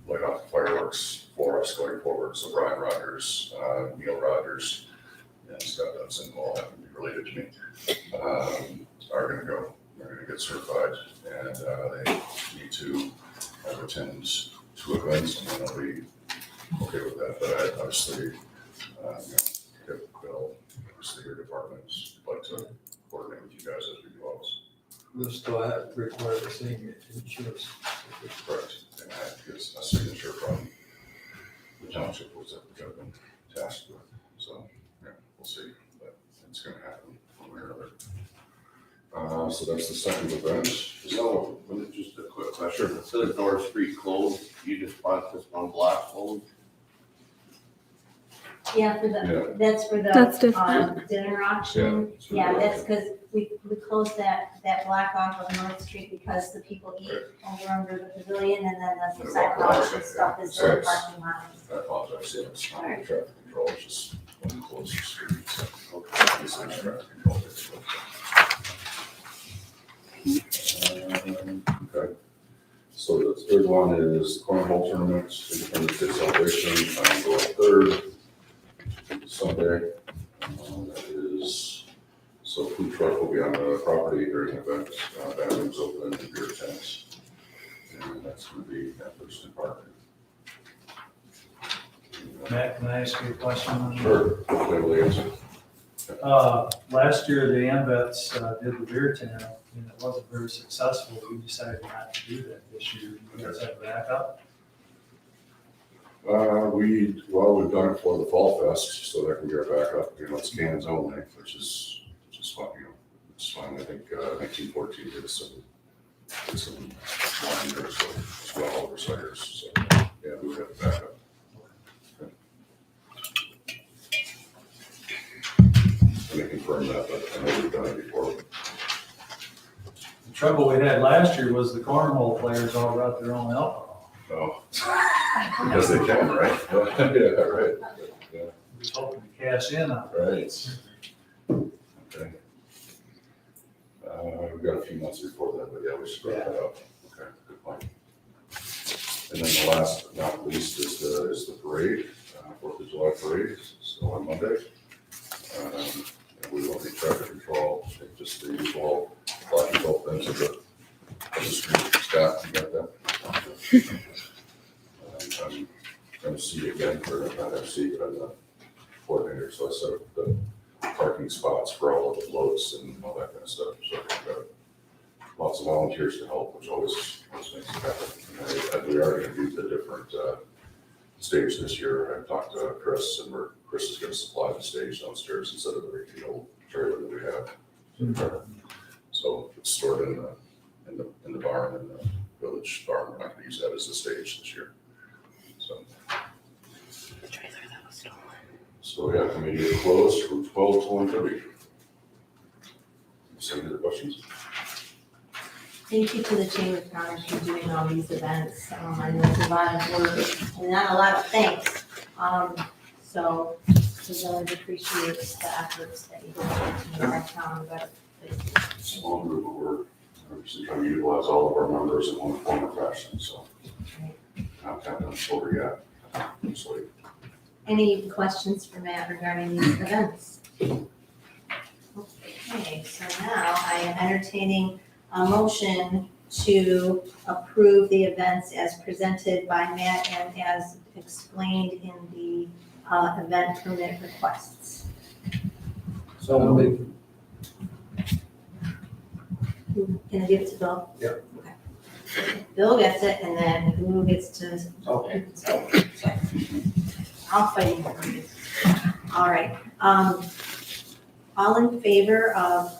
light off fireworks for us going forward. So Brian Rogers, Neil Rogers, and Scott Dodson all happen to be related to me, are gonna go. They're gonna get certified, and, they need to attend 2 events, and then they'll be okay with that. But I obviously, Bill, obviously your departments, like to coordinate with you guys as we do always. We'll still have to require the same insurance. Correct. And I have to get a signature from the township, was that I've been tasked with. So, yeah, we'll see, but it's gonna happen one way or another. So that's the second event. So, just a quick question, instead of North Street closed, you just want this one block closed? Yeah, for Yeah. the, that's for That's the, different. dinner auction. Yeah, that's because we closed that block off of North Street because the people eat over under the pavilion, and then the sidewalks and stuff is the parking lot. I apologize, yeah, it's not Alright. traffic control, it's just when you close the street, so. It's not traffic control. Okay. So the third one is the cornhole tournament, Independence Day celebration, on the 3rd, Sunday. That is, so food truck will be on the property during the event, bathrooms open, and beer tents. And that's gonna be at Thurston Park. Matt, can I ask you a question? Sure, totally answer. Last year, the AMVets did the beer tent, and it wasn't very successful. We decided not to do that this year. You guys have backup? We've done it for the Fall Fest, so that can be our backup, it's cans only, which is fun, it's fun. I think, 1914 did some wine there, so as well, over ciders, so, yeah, we would have a backup. Let me confirm that, but I know we've done it before. The trouble we had last year was the cornhole players all brought their own alcohol. Oh, because they can, right? Yeah, right. Yeah, We was hoping to cash in on it. right. Okay. We've got a few months before that, but yeah, we should wrap that up. Okay, good point. And then the last but not least is the parade, 4th of July parade, so on Monday. And we will need traffic control, just the usual flashing both ends of the street. Scott, you got that? I'm going to see again for, not FC, but I'm the coordinator, so I set up the parking spots for all of the floats and all that kind of stuff. So we've got lots of volunteers to help, which always makes it happen. And we are going to do the different stage this year. I talked to Chris, and Chris is going to supply the stage downstairs instead of the old trailer that we have. So it's stored in the barn, in the village barn. We're not going to use that as the stage this year. So yeah, committee is closed from 12 to 1:30. Any other questions? Thank you to the Chamber of Commerce for doing all these events. I know it's a lot of work and not a lot of thanks. So we really appreciate the efforts that you put into our town. But Small group of work. We're just trying to utilize all of our members in one form or fashion, so. Not counting on over yet. So, any questions for Matt regarding these events? Okay, so now I am entertaining a motion to approve the events as presented by Matt and as explained in the event permit requests. So I'll make, Who can I give it to Bill? Yeah. Okay. Bill gets it, and then who gets to? okay. I'll fight you. All right, all in favor of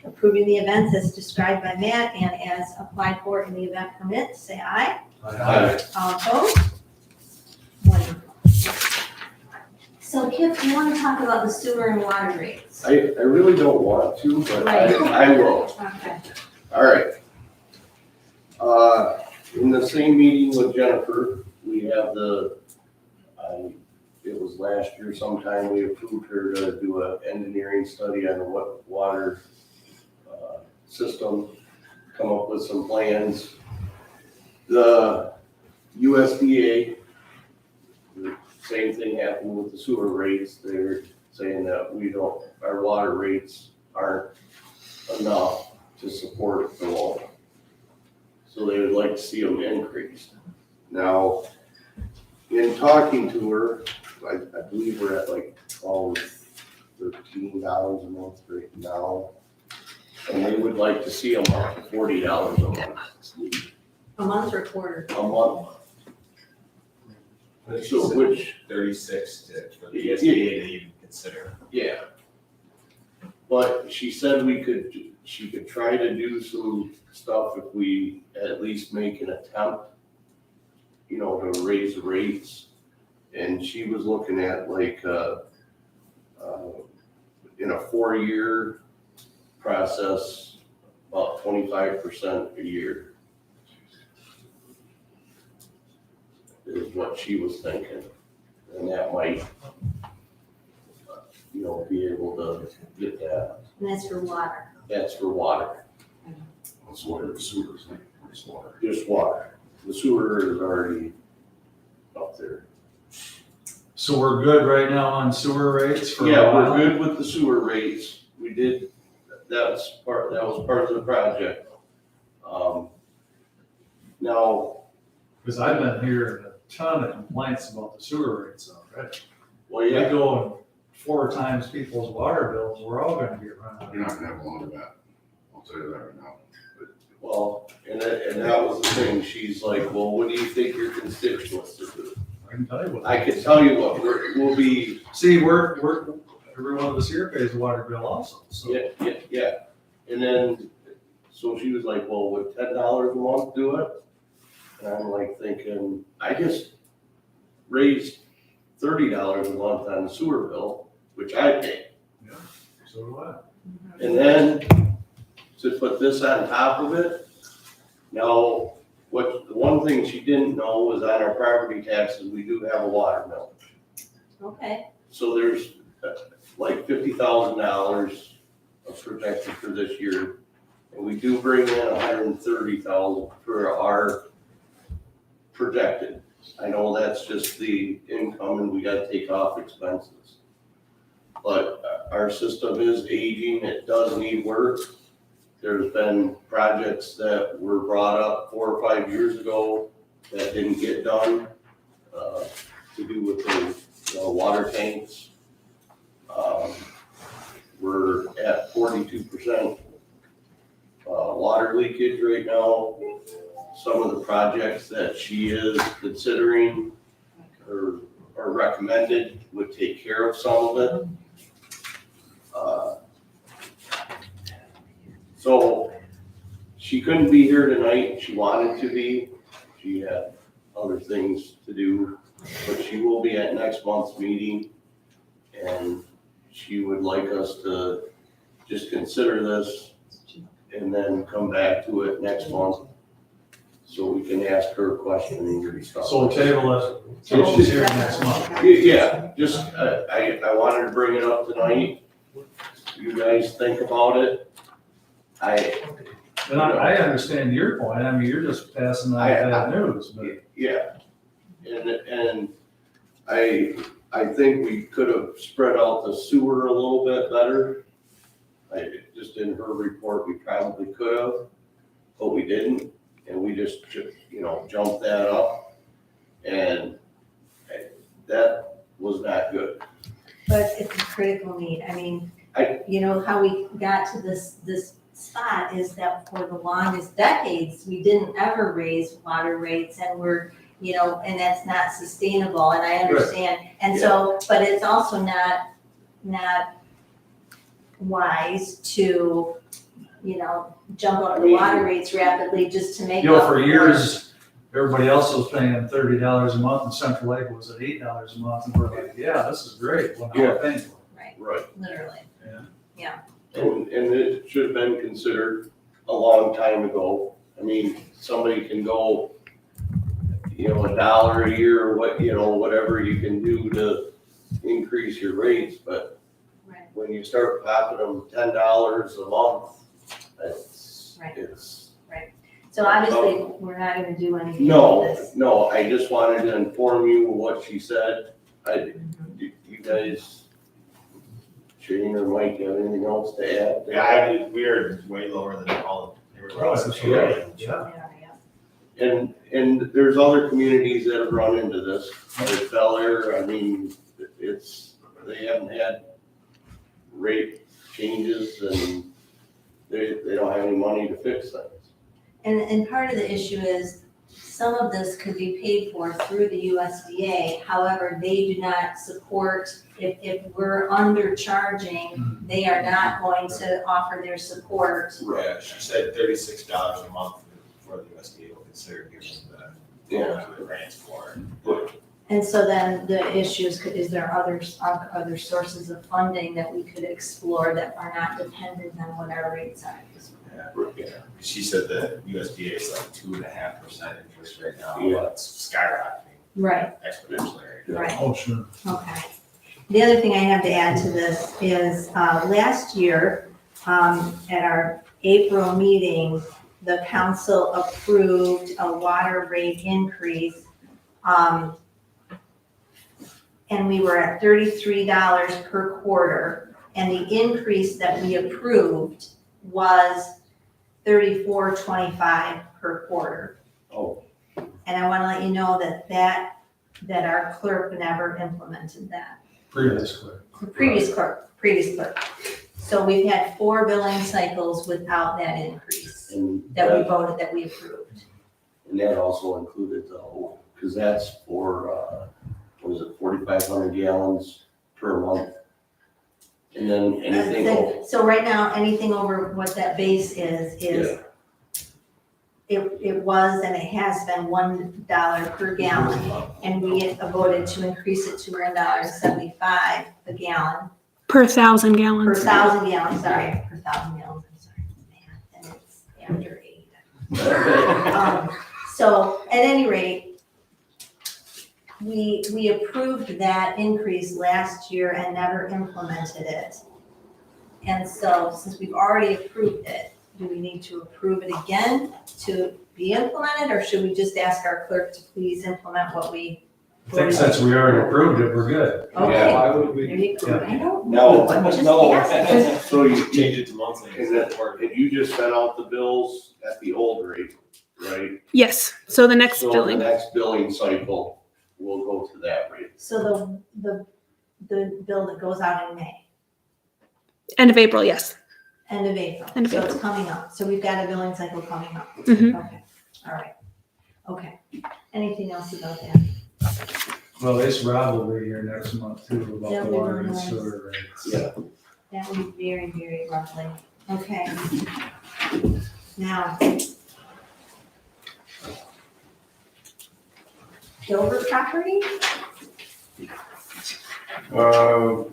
approving the events as described by Matt and as applied for in the event permit, say aye. Aye. All opposed? Wonderful. So Kip, do you want to talk about the sewer and water rates? I really don't want to, but Right. I will. Okay. All right. In the same meeting with Jennifer, we have it was last year sometime, we approved her to do an engineering study on the water system, come up with some plans. The USDA, the same thing happened with the sewer rates. They're saying that our water rates aren't enough to support the loan. So they would like to see them increased. Now, in talking to her, I believe we're at like $13 a month right now. And they would like to see them up to $40 a month. A month or quarter? A month. So which, 36 for the Yeah. USDA to even consider. yeah. But she said she could try to do some stuff if we at least make an attempt, to raise the rates. And she was looking at like, in a 4-year process, about 25% a year is what she was thinking. And that might, be able to get that. And that's for water. That's for water, That's water, sewer, isn't it? It's water. just water. The sewer is already up there. So we're good right now on sewer rates for a Yeah, while? we're good with the sewer rates. We did, that was part of the project. Now, Because I've been hearing a ton of complaints about the sewer rates already. well, They yeah, go 4 times people's water bills, we're all gonna get run out. You're not gonna have a lot of that. I'll tell you that right now. well, and that was the thing. She's like, well, what do you think your constituents are doing? I can tell you what. I can tell you what, we'll be, See, we're, every one of us here pays a water bill also, so. yeah. And then, so she was like, well, would $10 a month do it? And I'm like thinking, I just raised $30 a month on the sewer bill, which I pay. So do I. And then to put this on top of it, now, the one thing she didn't know was on our property taxes, we do have a water bill. Okay. So there's like $50,000 projected for this year. And we do bring in $130,000 for our projected. I know that's just the income and we gotta take off expenses. But our system is aging, it does need work. There's been projects that were brought up 4 or 5 years ago that didn't get done, to do with the water tanks. We're at 42% water leakage right now. Some of the projects that she is considering or recommended would take care of some of it. So she couldn't be here tonight. She wanted to be. She had other things to do, but she will be at next month's meeting. And she would like us to just consider this and then come back to it next month so we can ask her questions and stuff. So table it, till she's here next month. Yeah, just, I wanted to bring it up tonight. You guys think about it. And I understand your point, I mean, you're just passing on bad news, but. Yeah, and I think we could have spread out the sewer a little bit better. Just in her report, we probably could have, but we didn't, and we just, jumped that up. And that was not good. But it's a critical need. I mean, how we got to this spot is that for the longest decades, we didn't ever raise water rates and and that's not sustainable, and I understand. And so, but it's also not wise to, jump up the water rates rapidly just to make You know, up for years, everybody else was paying $30 a month and Central Lake was at $8 a month and we're like, yeah, this is great. Well, now we're paying for it. Right. Literally. And it should have been considered a long time ago. I mean, somebody can go, $1 a year, or whatever you can do to increase your rates, but Right. when you start popping them $10 a month, Right. it's. So obviously, we're not gonna do anything with this. No, I just wanted to inform you of what she said. You guys, Shane or Mike, have anything else to add? Yeah, we are way lower than all everyone else. And there's other communities that have run into this, like Bel Air, I mean, they haven't had rate changes and they don't have any money to fix things. And part of the issue is, some of this could be paid for through the USDA, however, they do not support, if we're undercharging, they are not going to offer their support. Yeah, she said $36 a month for the USDA will consider giving the grants for it. And so then the issue is there other sources of funding that we could explore that are not dependent on what our rates are? Yeah. She said the USDA is like 2.5% interest right now, Yeah. but it's skyrocketing Right, exponentially. right. Oh, sure. Okay. The other thing I have to add to this is, last year, at our April meeting, the council approved a water rate increase. And we were at $33 per quarter, and the increase that we approved was $34.25 per quarter. Oh. And I wanna let you know that our clerk never implemented that. Previous clerk. Previous clerk. So we've had 4 billing cycles without that increase And that we voted, that we approved. And that also included the whole, because that's for, 4,500 gallons per month? And then anything over. So right now, anything over what that base is, it was and it has been $1 per gallon. And we voted to increase it to $1.75 a gallon. Per 1,000 gallons. Per 1,000 gallons, sorry, per 1,000 gallons, I'm sorry. Man, and it's after 8. So at any rate, we approved that increase last year and never implemented it. And so since we've already approved it, do we need to approve it again to be implemented, or should we just ask our clerk to please implement what we? I think since we already approved it, we're good. Okay. Why would There you go. I don't No, know. Just no. ask. So you Change it to monthly. and you just sent out the bills at the old rate, right? Yes. So the next So billing. the next billing cycle will go to that rate. So the bill that goes out in May, End of April, yes. end of April. End of So it's April. coming up. So we've got a billing cycle coming up. Mhm. Okay, all right. Okay. Anything else about that? Well, this Rob will be here next month too That'll about the be water really and nice. sewer rates. Yeah. That would be very, very lovely. Okay. Now. Dover property? I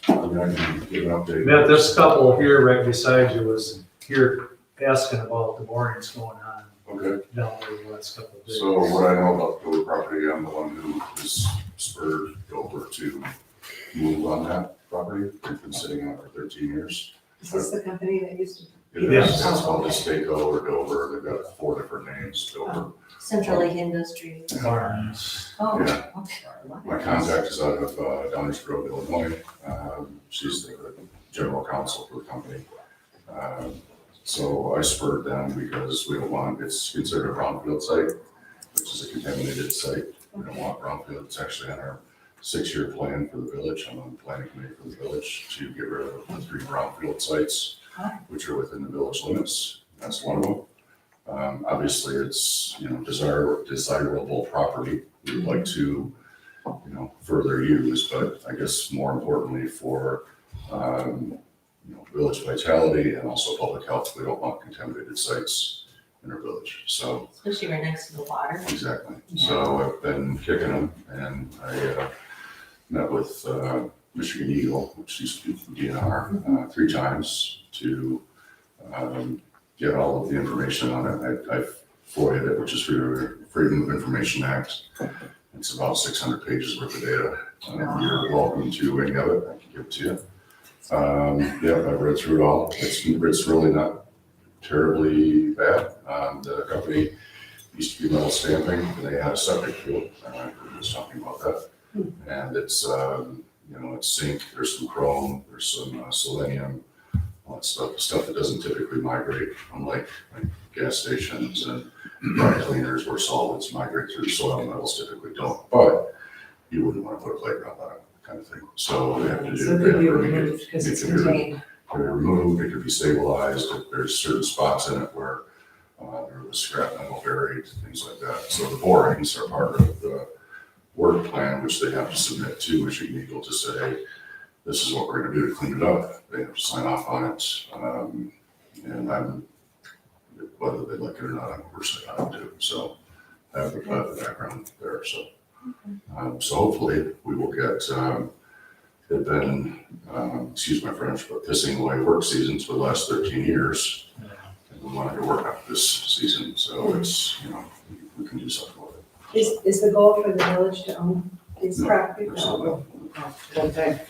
can give an update. Yeah, this couple here right beside you was here asking about the borings going on Okay, down there the last couple of days. so what I know about the property, I'm the one who has spurred Dover to move on that property. It's been sitting on it for 13 years. Is this the company that used to? It is, Yes. it's called Estaco or Dover, they've got 4 different names, Dover. Central Lake Industries. Barnes. Oh, Yeah. okay. My contact is out of Downers Grove, Illinois. She's the general counsel for the company. So I spurred them because we don't want, it's considered a brownfield site, which is a contaminated site. We don't want brownfield. It's actually on our 6-year plan for the village. I'm on the planning committee for the village to get rid of the 3 brownfield sites, which are within the village limits. That's one of them. Obviously, it's, desirable property. We would like to, further use, but I guess more importantly for village vitality and also public health. We don't want contaminated sites in our village, so. Especially right next to the water. Exactly. So I've been kicking them, and I met with Michigan Eagle, which used to be DNR, 3 times to get all of the information on it. I've FOIA'd it, which is Freedom of Information Act. It's about 600 pages worth of data. You're welcome to any of it. I can give it to you. Yeah, I've read through it all. It's really not terribly bad. The company used to be metal stamping, and they had a septic field. I was talking about that. And it's, it's zinc, there's some chrome, there's some selenium, all that stuff that doesn't typically migrate, unlike gas stations and dry cleaners where solids migrate through the soil, metals typically don't. But you wouldn't want to put a playground on it, kind of thing. So they have to do. So it could be removed because it's contained. It could be removed, it could be stabilized. There's certain spots in it where there was scrap metal buried, things like that. So the borings are part of the work plan, which they have to submit to Michigan Eagle to say, hey, this is what we're going to do to clean it up. They have to sign off on it. And whether they like it or not, I'm personally on it too. So I have the background there. So, so hopefully we will get, they've been, excuse my French, but pissing away work seasons for the last 13 years. And we wanted to work up this season. So it's, we can do something with it. Is the goal for the village to own these properties?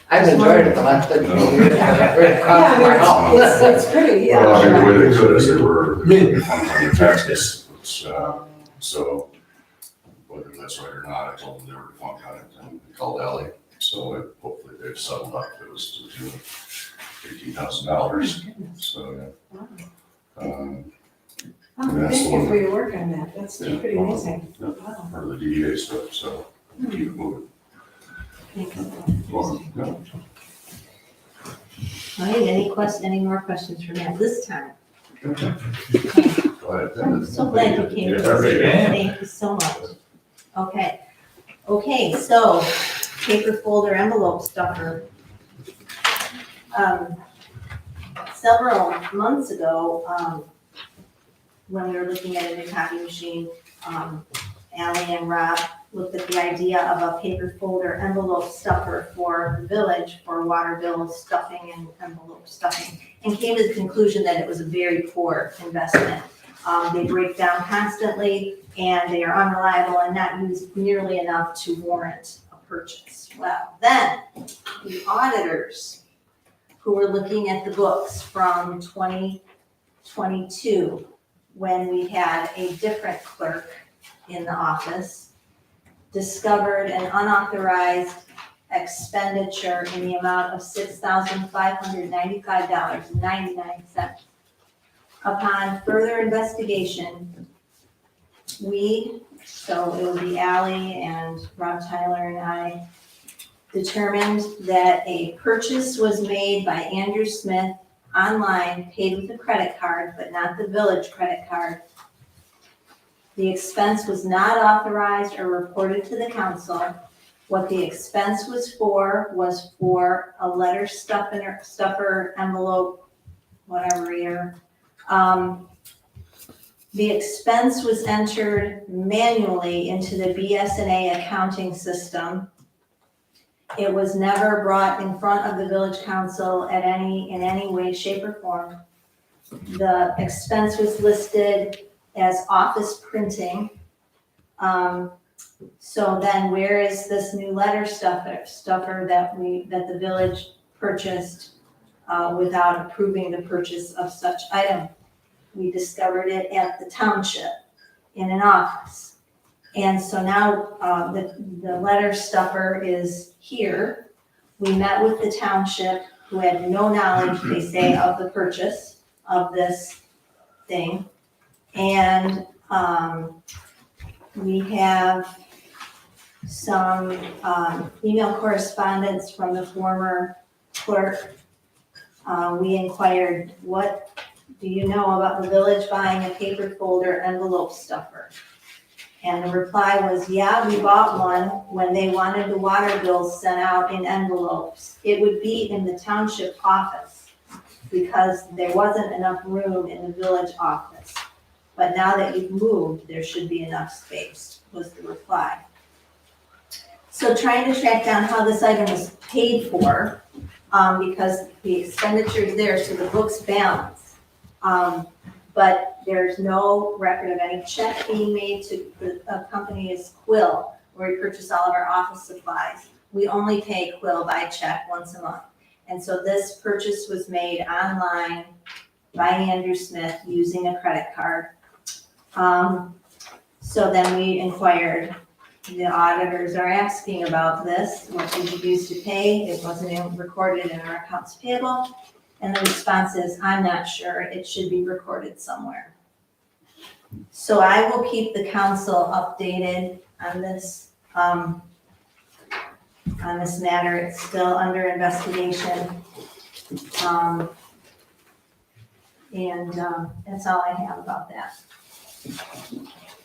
I've enjoyed it the last 13 years. I've read across my house. It's pretty, yeah. Well, I mean, the way they could is they were on their taxes. So whether that's right or not, I told them they were defunct on it and they called Ally. So hopefully they've settled up. It was to the tune of $18,000. So, yeah. Thank you for your work on that. That's pretty amazing. Wow. Part of the DEA stuff, so keep it moving. Well, no. All right, any more questions for me at this time? Go ahead. I'm so glad you came. Thank you so much. Okay, so paper folder envelope stuffer. Several months ago, when we were looking at a new copy machine, Ally and Rob looked at the idea of a paper folder envelope stuffer for the village for water bill stuffing and envelope stuffing, and came to the conclusion that it was a very poor investment. They break down constantly and they are unreliable and not used nearly enough to warrant a purchase. Well, then the auditors who were looking at the books from 2022, when we had a different clerk in the office, discovered an unauthorized expenditure in the amount of $6,595.99. Upon further investigation, so it would be Ally and Rob Tyler and I, determined that a purchase was made by Andrew Smith online, paid with a credit card, but not the village credit card. The expense was not authorized or reported to the council. What the expense was for a letter stuffer envelope, whatever year. The expense was entered manually into the BS&A accounting system. It was never brought in front of the village council in any way, shape, or form. The expense was listed as office printing. So then where is this new letter stuffer that the village purchased without approving the purchase of such item? We discovered it at the township in an office. And so now the letter stuffer is here. We met with the township, who had no knowledge, they say, of the purchase of this thing. And we have some email correspondence from the former clerk. We inquired, what do you know about the village buying a paper folder envelope stuffer? And the reply was, yeah, we bought one when they wanted the water bills sent out in envelopes. It would be in the township office. because there wasn't enough room in the village office. But now that you've moved, there should be enough space, was the reply. So trying to track down how this item was paid for, because the expenditure is there, so the books balance. But there's no record of any check being made to, a company is Quill, where we purchase all of our office supplies. We only pay Quill by check once a month. And so this purchase was made online by Andrew Smith using a credit card. So then we inquired, the auditors are asking about this, what did you use to pay? It wasn't even recorded in our accounts payable. And the response is, I'm not sure, it should be recorded somewhere. So I will keep the council updated on this matter. It's still under investigation. And that's all I have about that.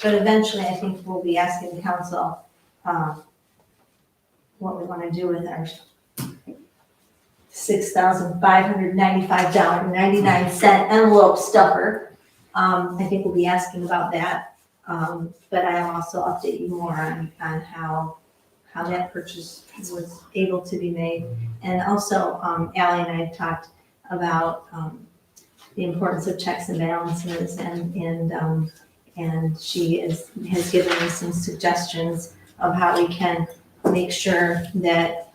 But eventually, I think we'll be asking the council what we want to do with our $6,595.99 envelope stuffer. I think we'll be asking about that. But I'll also update you more on how that purchase was able to be made. And also, Ally and I have talked about the importance of checks and balances, and she has given me some suggestions of how we can make sure that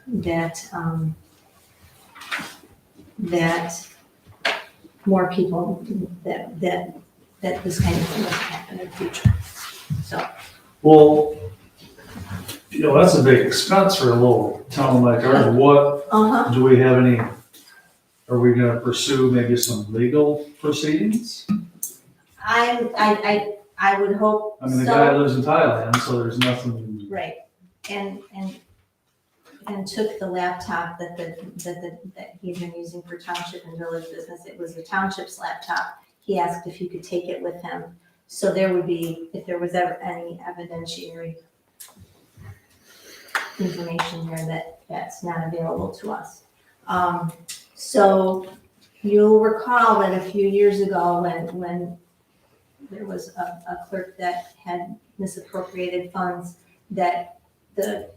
more people, that this kind of thing doesn't happen in the future. So. Well, that's a big expense for a little town like ours. What, do we have any, are we gonna pursue maybe some legal proceedings? I would hope so. I mean, the guy lives in Thailand, so there's nothing. Right, and took the laptop that he'd been using for township and village business. It was the township's laptop. He asked if he could take it with him. So there would be, if there was ever any evidentiary information there that's not available to us. So you'll recall that a few years ago when there was a clerk that had misappropriated funds, that the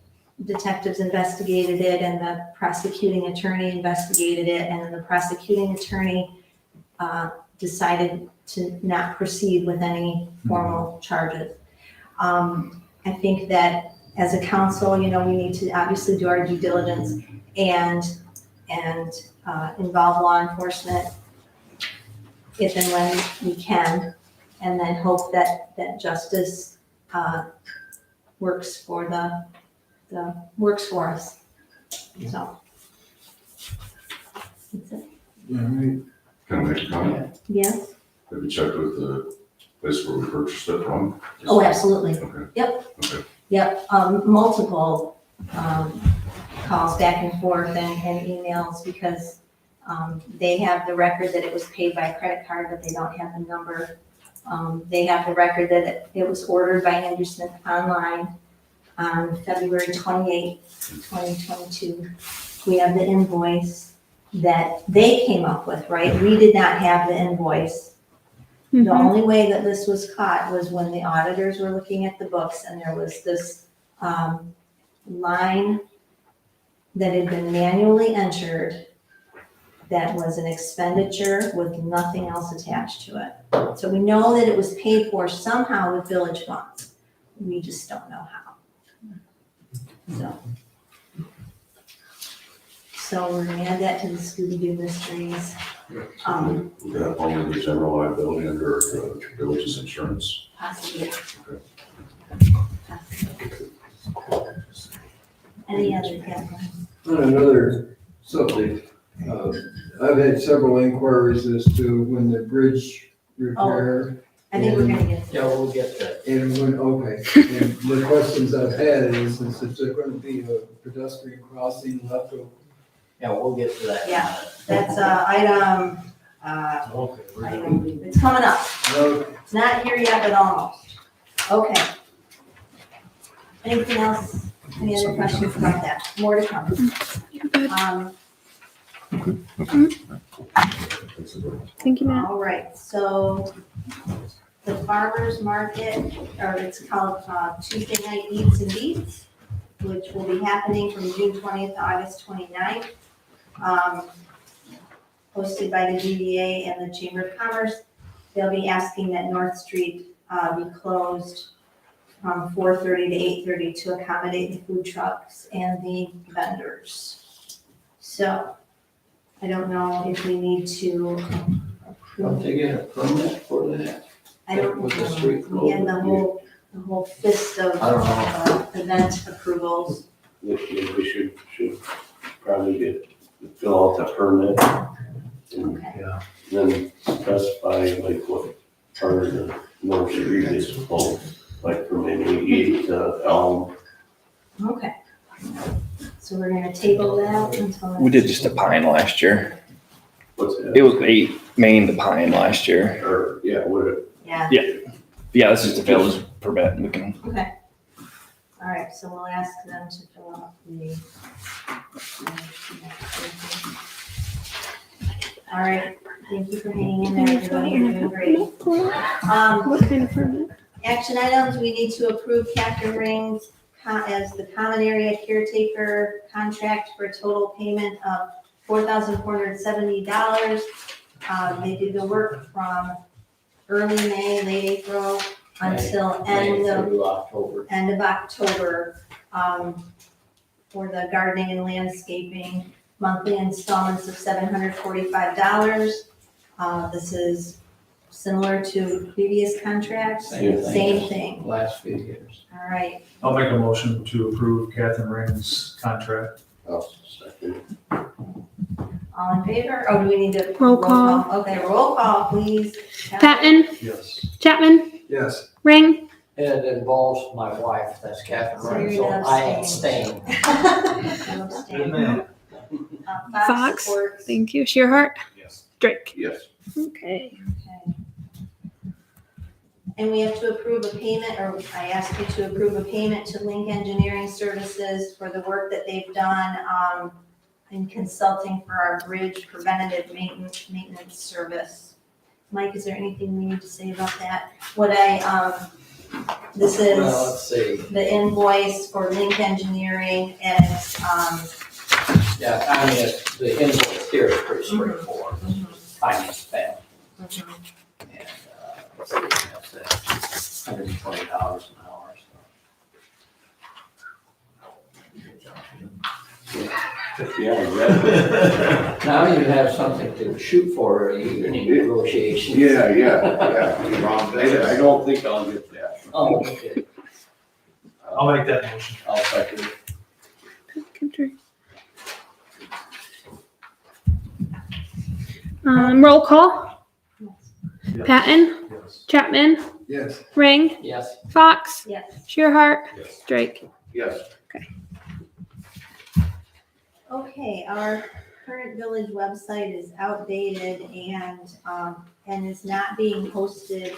detectives investigated it and the prosecuting attorney investigated it, and then the prosecuting attorney decided to not proceed with any formal charges. I think that as a council, we need to obviously do our due diligence and involve law enforcement if and when we can, and then hope that justice works for us. So. That's it. Can I make a comment? Yes? Have you checked with the place where we purchased it from? Oh, absolutely. Okay. Yep. Okay. Yep, multiple calls back and forth and emails, because they have the record that it was paid by credit card, but they don't have the number. They have the record that it was ordered by Andrew Smith online on February 28th, 2022. We have the invoice that they came up with, right? We did not have the invoice. The only way that this was caught was when the auditors were looking at the books, and there was this line that had been manually entered that was an expenditure with nothing else attached to it. So we know that it was paid for somehow with village funds. We just don't know how. So we're gonna add that to the Scooby-Doo mysteries. Would that fall under general liability under the village's insurance? Possibly. Any other questions? On another subject, I've had several inquiries as to when the bridge repair. I think we're gonna get. Yeah, we'll get that. And and the questions I've had is there going to be a pedestrian crossing left over? Yeah, we'll get to that. Yeah, that's item, it's coming up. Okay. It's not here yet, but almost. Okay. Anything else? Any other questions about that? More to come. Thank you, Matt. All right, so the farmer's market, or it's called Tuesday Night Eats and Beats, which will be happening from June 20th to August 29th. Hosted by the DDA and the Chamber of Commerce. They'll be asking that North Street be closed from 4:30 to 8:30 to accommodate the food trucks and the vendors. So I don't know if we need to Don't they get a permit for that? I don't With the street know, and the whole fist of I don't know. event approvals. We should probably fill out the permit. And Okay. then specify like what part of the North Street is closed, like from M88 to Elm. Okay. So we're gonna table that until. We did just a Pine last year. What's that? It was 8 Main to Pine last year. Or, yeah, what it, Yeah, Yeah, this is the village permit. We can. okay. All right, so we'll ask them to fill out the. All right, thank you for hanging in there, everybody, you're doing great. What kind of permit? Action items, we need to approve Catherine Rings as the common area caretaker contract for a total payment of $4,470. They did the work from early May, late April, until end of October, for the gardening and landscaping, monthly installments of $745. This is similar to previous contracts, same thing. Last few years. All right, I'll make a motion to approve Catherine Ring's contract. I'll second. all in favor? Oh, do we need to? Roll call. Okay, roll call, please. Patton, Yes. Chapman, Yes. Ring, It involves my wife, that's Catherine So Ryan, you're so gonna I abstain. abstain. You abstain. Amen. Fox. supports. thank you. Shearhart, Yes. Drake. Yes. Okay. Okay. And we have to approve a payment, or I ask you to approve a payment to Link Engineering Services for the work that they've done in consulting for our bridge preventative maintenance service. Mike, is there anything we need to say about that? This is Well, let's see. the invoice for Link Engineering, and Yeah, I mean, the invoice here is pretty straightforward. Finance spent. And, let's see, that's $120 an hour, Yeah, Now you have something to shoot for even in negotiations. yeah. I don't think I'll get that. Oh, okay. I'll make that motion. I'll second it. Roll call. Patton, Yes. Chapman, Yes. Ring, Yes. Fox, yes. Shearhart, Yes. Drake. Yes. Okay, our current village website is outdated and is not being posted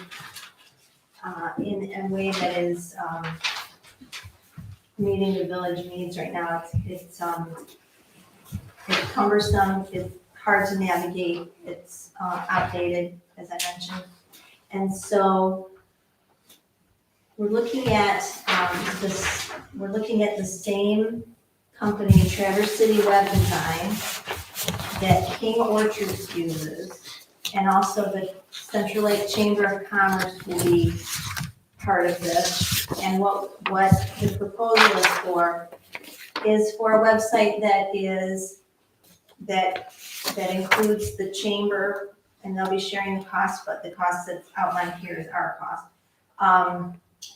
in a way that is meeting the village needs right now. It's cumbersome, it's hard to navigate, it's outdated, as I mentioned. And so we're looking at the same company, Traverse City Web Design, that King Orchards uses, and also the Central Lake Chamber of Commerce will be part of this. And what the proposal is for a website that includes the chamber, and they'll be sharing the cost, but the cost that's outlined here is our cost.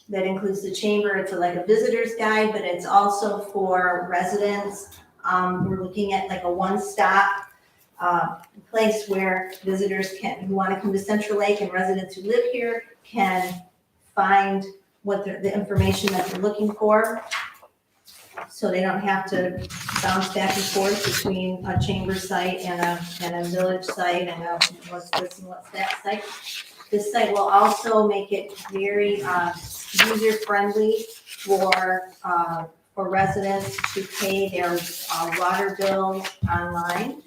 That includes the chamber, it's like a visitor's guide, but it's also for residents. We're looking at like a one-stop place where visitors who want to come to Central Lake, and residents who live here can find the information that they're looking for. So they don't have to bounce back and forth between a chamber site and a village site and what's this and what's that site. This site will also make it very user-friendly for residents to pay their water bills online.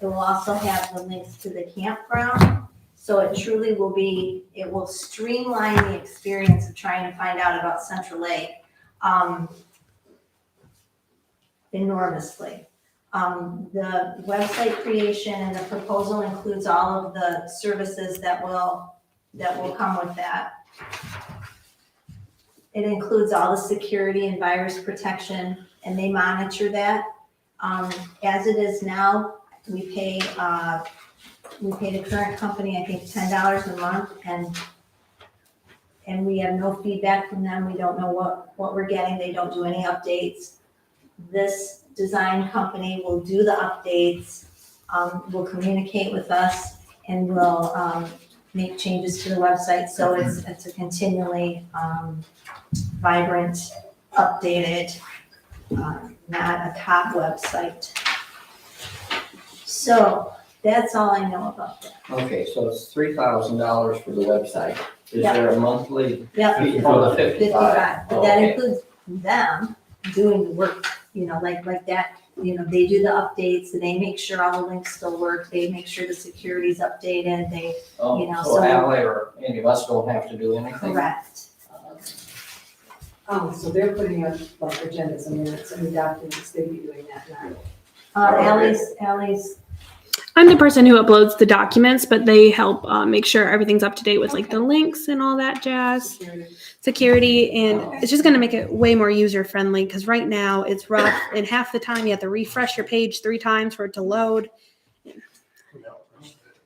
It will also have the links to the campground. So it truly will be, it will streamline the experience of trying to find out about Central Lake enormously. The website creation and the proposal includes all of the services that will come with that. It includes all the security and virus protection, and they monitor that. As it is now, we pay the current company, I think, $10 a month, and we have no feedback from them. We don't know what we're getting. They don't do any updates. This design company will do the updates, will communicate with us, and will make changes to the website. So it's a continually vibrant, updated, not a top website. So that's all I know about that. Okay, so it's $3,000 for the website. Is Yep. there a monthly Yep. fee for the 55? But that Okay. includes them doing the work, like that, they do the updates, and they make sure all the links still work, they make sure the security's updated, Oh, so- so Ally or any of us don't have to do anything? correct. So they're putting up like agendas and minutes and the documents, they'd be doing that now. Ally's, I'm the person who uploads the documents, but they help make sure everything's up to date with like the links and all that jazz, security, and it's just going to make it way more user friendly because right now it's rough, and half the time you have to refresh your page 3 times for it to load.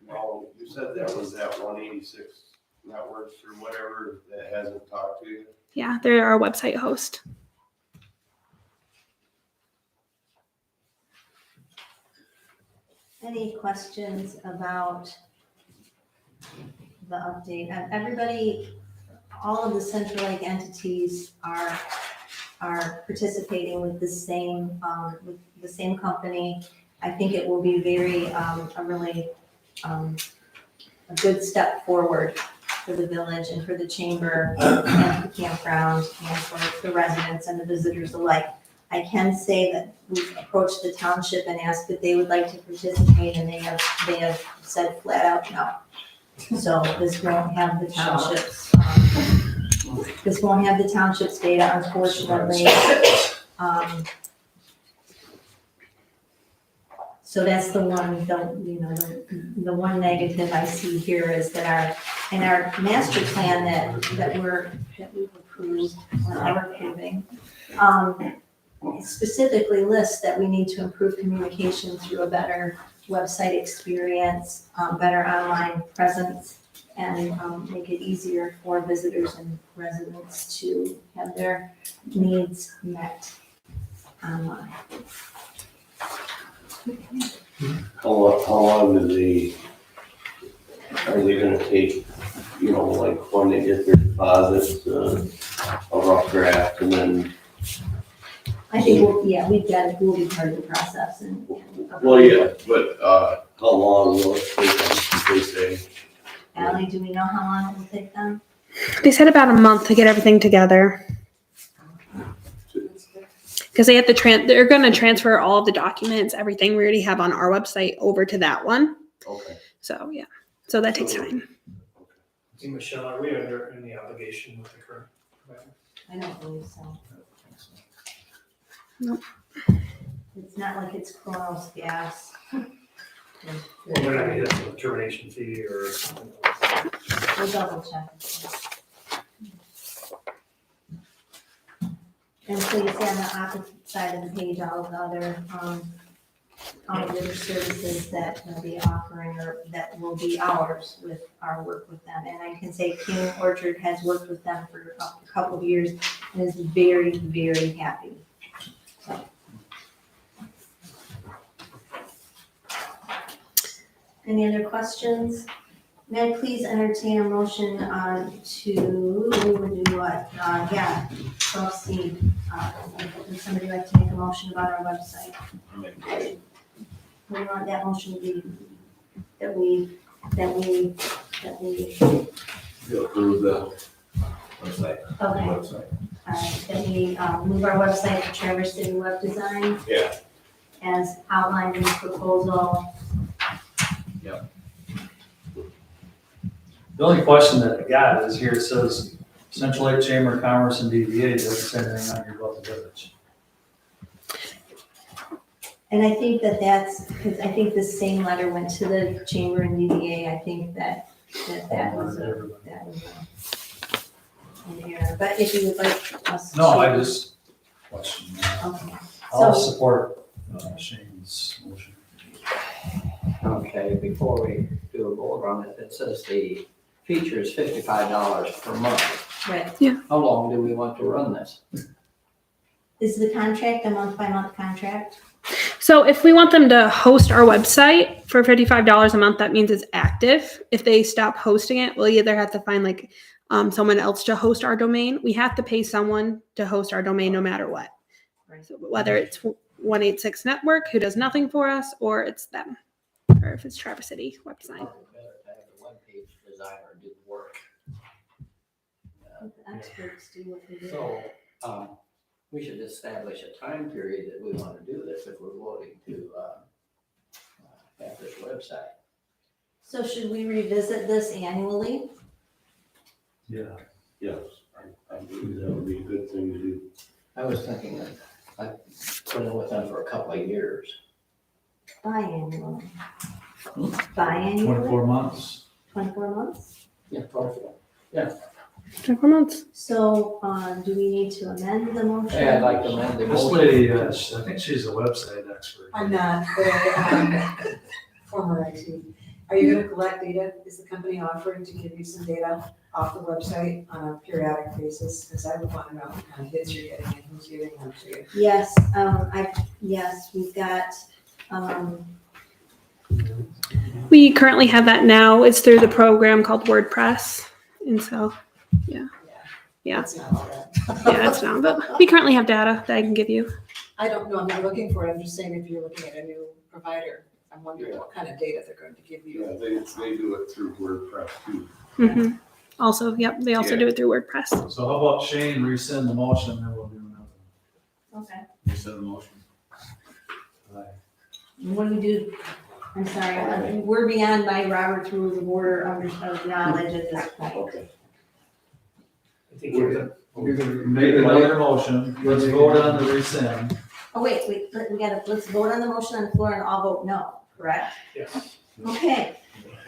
Well, you said that was that 186 networks or whatever that hasn't talked to you. Yeah, they're our website host. any questions about the update? Everybody, all of the Central Lake entities are participating with the same company. I think it will be a good step forward for the village and for the chamber and the campground and for the residents and the visitors alike. I can say that we've approached the township and asked if they would like to participate, and they have said flat out no. So this won't have the township's data, unfortunately. So that's the one, the one negative I see here is that in our master plan that we've approved, or are approving, it specifically lists that we need to improve communication through a better website experience, better online presence, and make it easier for visitors and residents to have their needs met online. How long are they gonna take, like when they get their deposits, a rough draft, and then? I think we'll be part of the process and. Well, yeah, but, how long will it take them, they say? Ally, do we know how long it will take them? They said about a month to get everything together. Because they have to they're going to transfer all of the documents, everything we already have on our website over to that one. Okay. So yeah, so that takes time. Hey, Michelle, are we under any obligation with the current provider? I don't believe so. Nope. It's not like it's Kronos Gas. Well, we're not gonna get a termination fee or something. We'll double check. And so you see on the opposite side of the page, all of the other services that they'll be offering or that will be ours with our work with them. And I can say King Orchard has worked with them for a couple of years and is very, very happy. So. Any other questions? May I please entertain a motion we would do what? Proceed. Would somebody like to make a motion about our website? We want that motion to be that we You approve the Website. Okay. Website. That we move our website to Traverse City Web Design Yeah. as outlined in the proposal The only question that I got is here, it says Central Lake Chamber of Commerce and DVA doesn't say anything on here about the village. And I think that's, because I think the same letter went to the chamber and DDA. I think that was an error. But if you would like us to. No, I just question that. Okay. I'll So, support Shane's motion. Okay, before we do a vote on it, it says the feature is $55 per month. right, How long do we want to run this? is the contract a month-by-month contract? So if we want them to host our website for $55 a month, that means it's active. If they stop hosting it, we'll either have to find like someone else to host our domain. We have to pay someone to host our domain no matter what. Right. So whether it's 186 Network who does nothing for us, or it's them, or if it's Traverse City website. Better to have the webpage designer do the work. The experts do what they do. So, we should establish a time period that we want to do this if we're voting to have this website. So should we revisit this annually? Yeah. Yes, I believe that would be a good thing to do. I was thinking that I've been with them for a couple of years. Biannually. Biannually? 24 months. 24 months? Yeah, perfect. 24 months. So, do we need to amend the motion? Yeah, I'd like to amend the This motion. lady, I think she's a website expert. I'm not, but I'm former IT. Are you gonna collect data? Is the company offering to give you some data off the website on a periodic basis? Because I would want to know what kind of hits you're getting and who's giving them to you. Yes, yes, we've got, We currently have that now. It's through the program called WordPress. And so, yeah. It's not all that. Yeah, it's not. But we currently have data that I can give you. I don't know, I'm not looking for it. I'm just saying if you're looking at a new provider, I'm wondering what kind of data they're going to give you. Yeah, they do it through WordPress too. hmm Also, yep, they also do it through WordPress. So how about Shane rescind the motion, then we'll do another. okay. Rescind the motion. What do we do? I'm sorry, we're beyond my Robert's Rules of Order of knowledge at this point. Okay. I think we're good. You're gonna Make another motion. Let's vote on the rescind. Oh, wait, let's vote on the motion on the floor and all vote no, correct? Yes. Okay,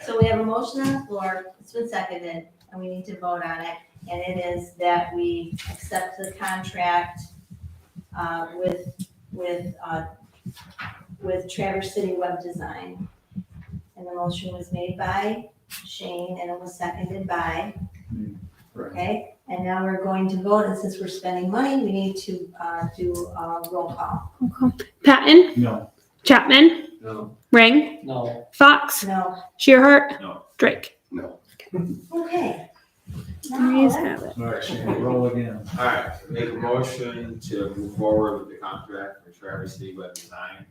so we have a motion on the floor, it's been seconded, and we need to vote on it. And it is that we accept the contract with Traverse City Web Design. And the motion was made by Shane and it was seconded by, okay? And now we're going to vote, and since we're spending money, we need to do a roll call. Patton, No. Chapman, No. Ring, No, Fox, No, Shearhart, No. Drake. No. okay. Please Now, have it. All right, Shane, roll again. All right, make a motion to move forward with the contract for Traverse City Web Design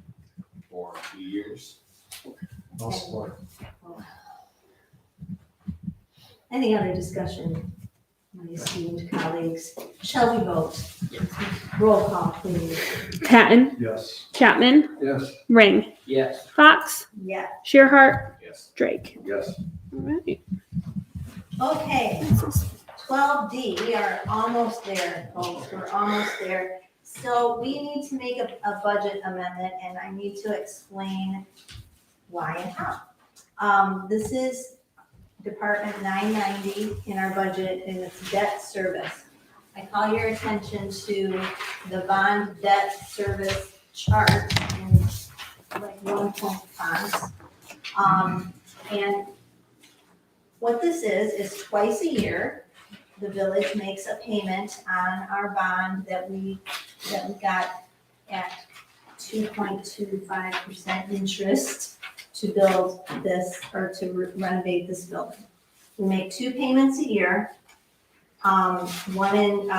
for 2 years. I'll support. any other discussion, my esteemed colleagues? Shall we vote? Roll call, please. Patton, Yes. Chapman, Yes. Ring, yes. Fox, Yeah. Shearhart, Yes. Drake. Yes. All right. Okay, 12D, we are almost there, folks, we're almost there. So we need to make a budget amendment, and I need to explain why and how. This is Department 990 in our budget, and it's debt service. I call your attention to the bond debt service chart in like 1-point fonts. And what this is twice a year, the village makes a payment on our bond that we got at 2.25% interest to build this, or to renovate this building. We make 2 payments a year. One in,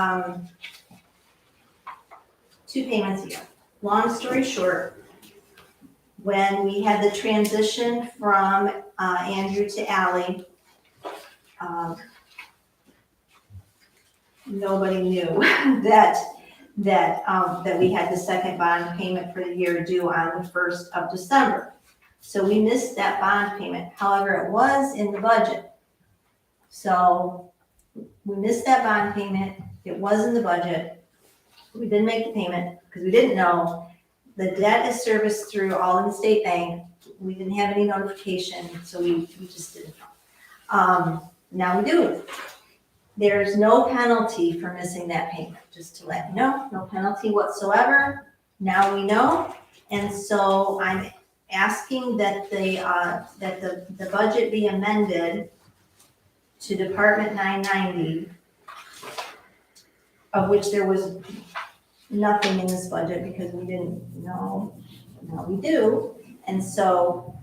2 payments a year. Long story short, when we had the transition from Andrew to Ally, nobody knew that we had the second bond payment for the year due on the 1st of December. So we missed that bond payment. However, it was in the budget. So we missed that bond payment. It was in the budget. We didn't make the payment because we didn't know. The debt is serviced through Alden State Bank. We didn't have any notification, so we just didn't know. Now we do. There's no penalty for missing that payment, just to let you know, no penalty whatsoever. Now we know. And so I'm asking that the budget be amended to Department 990, of which there was nothing in this budget because we didn't know. Now we do. And so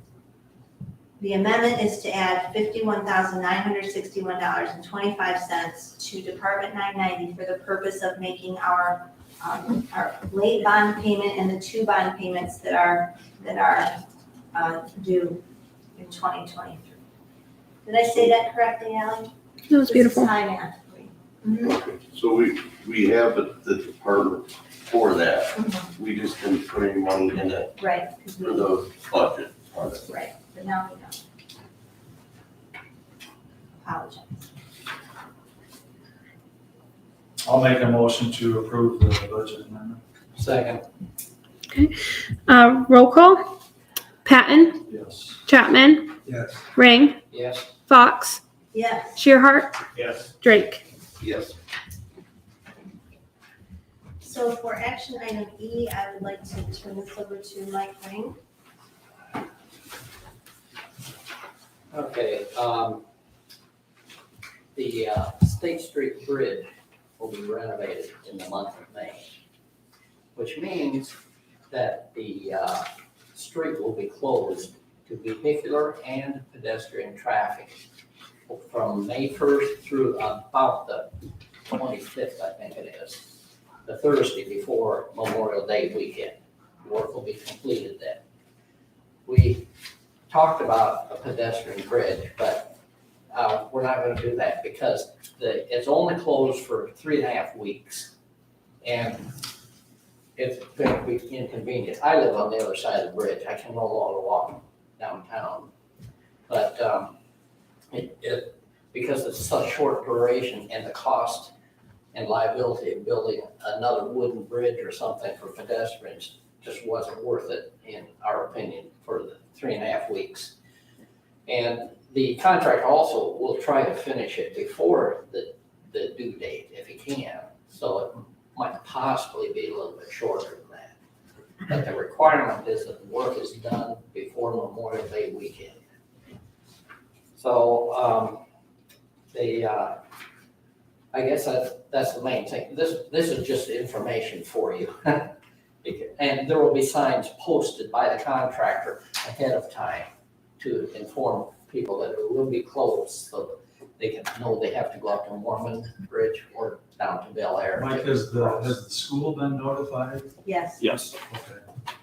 the amendment is to add $51,961.25 to Department 990 for the purpose of making our late bond payment and the 2 bond payments that are due in 2023. Did I say that correctly, Ally? It was beautiful. This is high math. Okay, so we have the department for that. We just didn't put any money in it Right. for the budget on it. Right, but now we know. Apologize. I'll make a motion to approve the budget amendment. Second. Roll call. Patton, Yes. Chapman, Yes. Ring, Yes. Fox, Yes. Shearhart, Yes. Drake. Yes. So for action item E, I would like to turn this over to Mike Ring. Okay, the State Street Bridge will be renovated in the month of May, which means that the street will be closed to vehicular and pedestrian traffic from May 1st through about the 25th, I think it is, the Thursday before Memorial Day weekend. Work will be completed then. We talked about a pedestrian bridge, but we're not going to do that because it's only closed for 3.5 weeks. And it's going to be inconvenient. I live on the other side of the bridge. I can no longer walk downtown. But because it's such short duration and the cost and liability of building another wooden bridge or something for pedestrians just wasn't worth it, in our opinion, for the 3.5 weeks. And the contractor also will try to finish it before the due date if he can. So it might possibly be a little bit shorter than that. But the requirement is that the work is done before Memorial Day weekend. So I guess that's the main thing. This is just information for you. And there will be signs posted by the contractor ahead of time to inform people that it will be closed so that they can know they have to go up to Mormon Bridge or down to Bel Air. Mike, has the school been notified? Yes. Yes. Okay.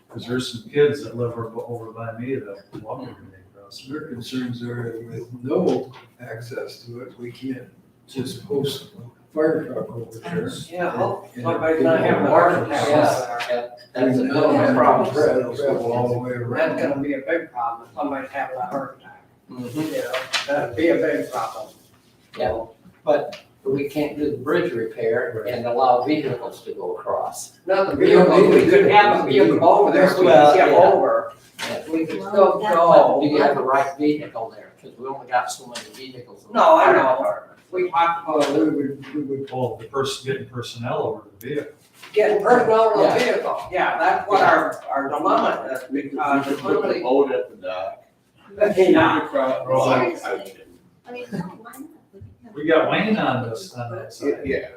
Because there's some kids that live over by me that walk every day across. Their concerns are with no access to it, we can't just post a fire truck over there. Yeah, hope somebody's not having a heart attack. That's a No, problem. travel all the way That's around. gonna be a big problem, if somebody's having a heart attack, Mhm. you know, that'd be a big problem. Yeah, but we can't do the bridge repair and allow vehicles to go across. Not the We don't vehicle, need we to could do have that. a vehicle over there, so we Well, can get yeah. over, we could still But go. do you have the right vehicle there? Because we only got so many vehicles. in the No, I fire know. department. We talked about We would call the person, getting personnel over the vehicle. getting personnel over the Yeah. vehicle, yeah, that's what our dilemma is, We because could it's put the really, boat at the dock. yeah. Seriously. I mean, no, why not? We got Wayne on that side. Yeah.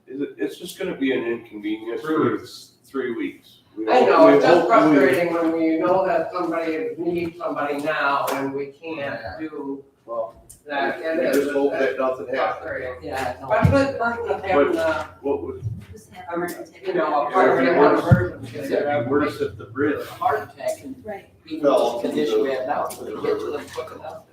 It's just gonna be an inconvenience 3 for weeks. 3 weeks. I know, it's just frustrating when we know that somebody needs somebody now and we can't do Well, that, it we is. just hope that nothing happens. Frustrating. Yeah, no. But this person is having What would, Just I have mean, to you know, a Yeah, fire if it emergency. it'd be worse if the bridge Heart attack and Right. even fell. the condition we have now, so they get to them quick enough.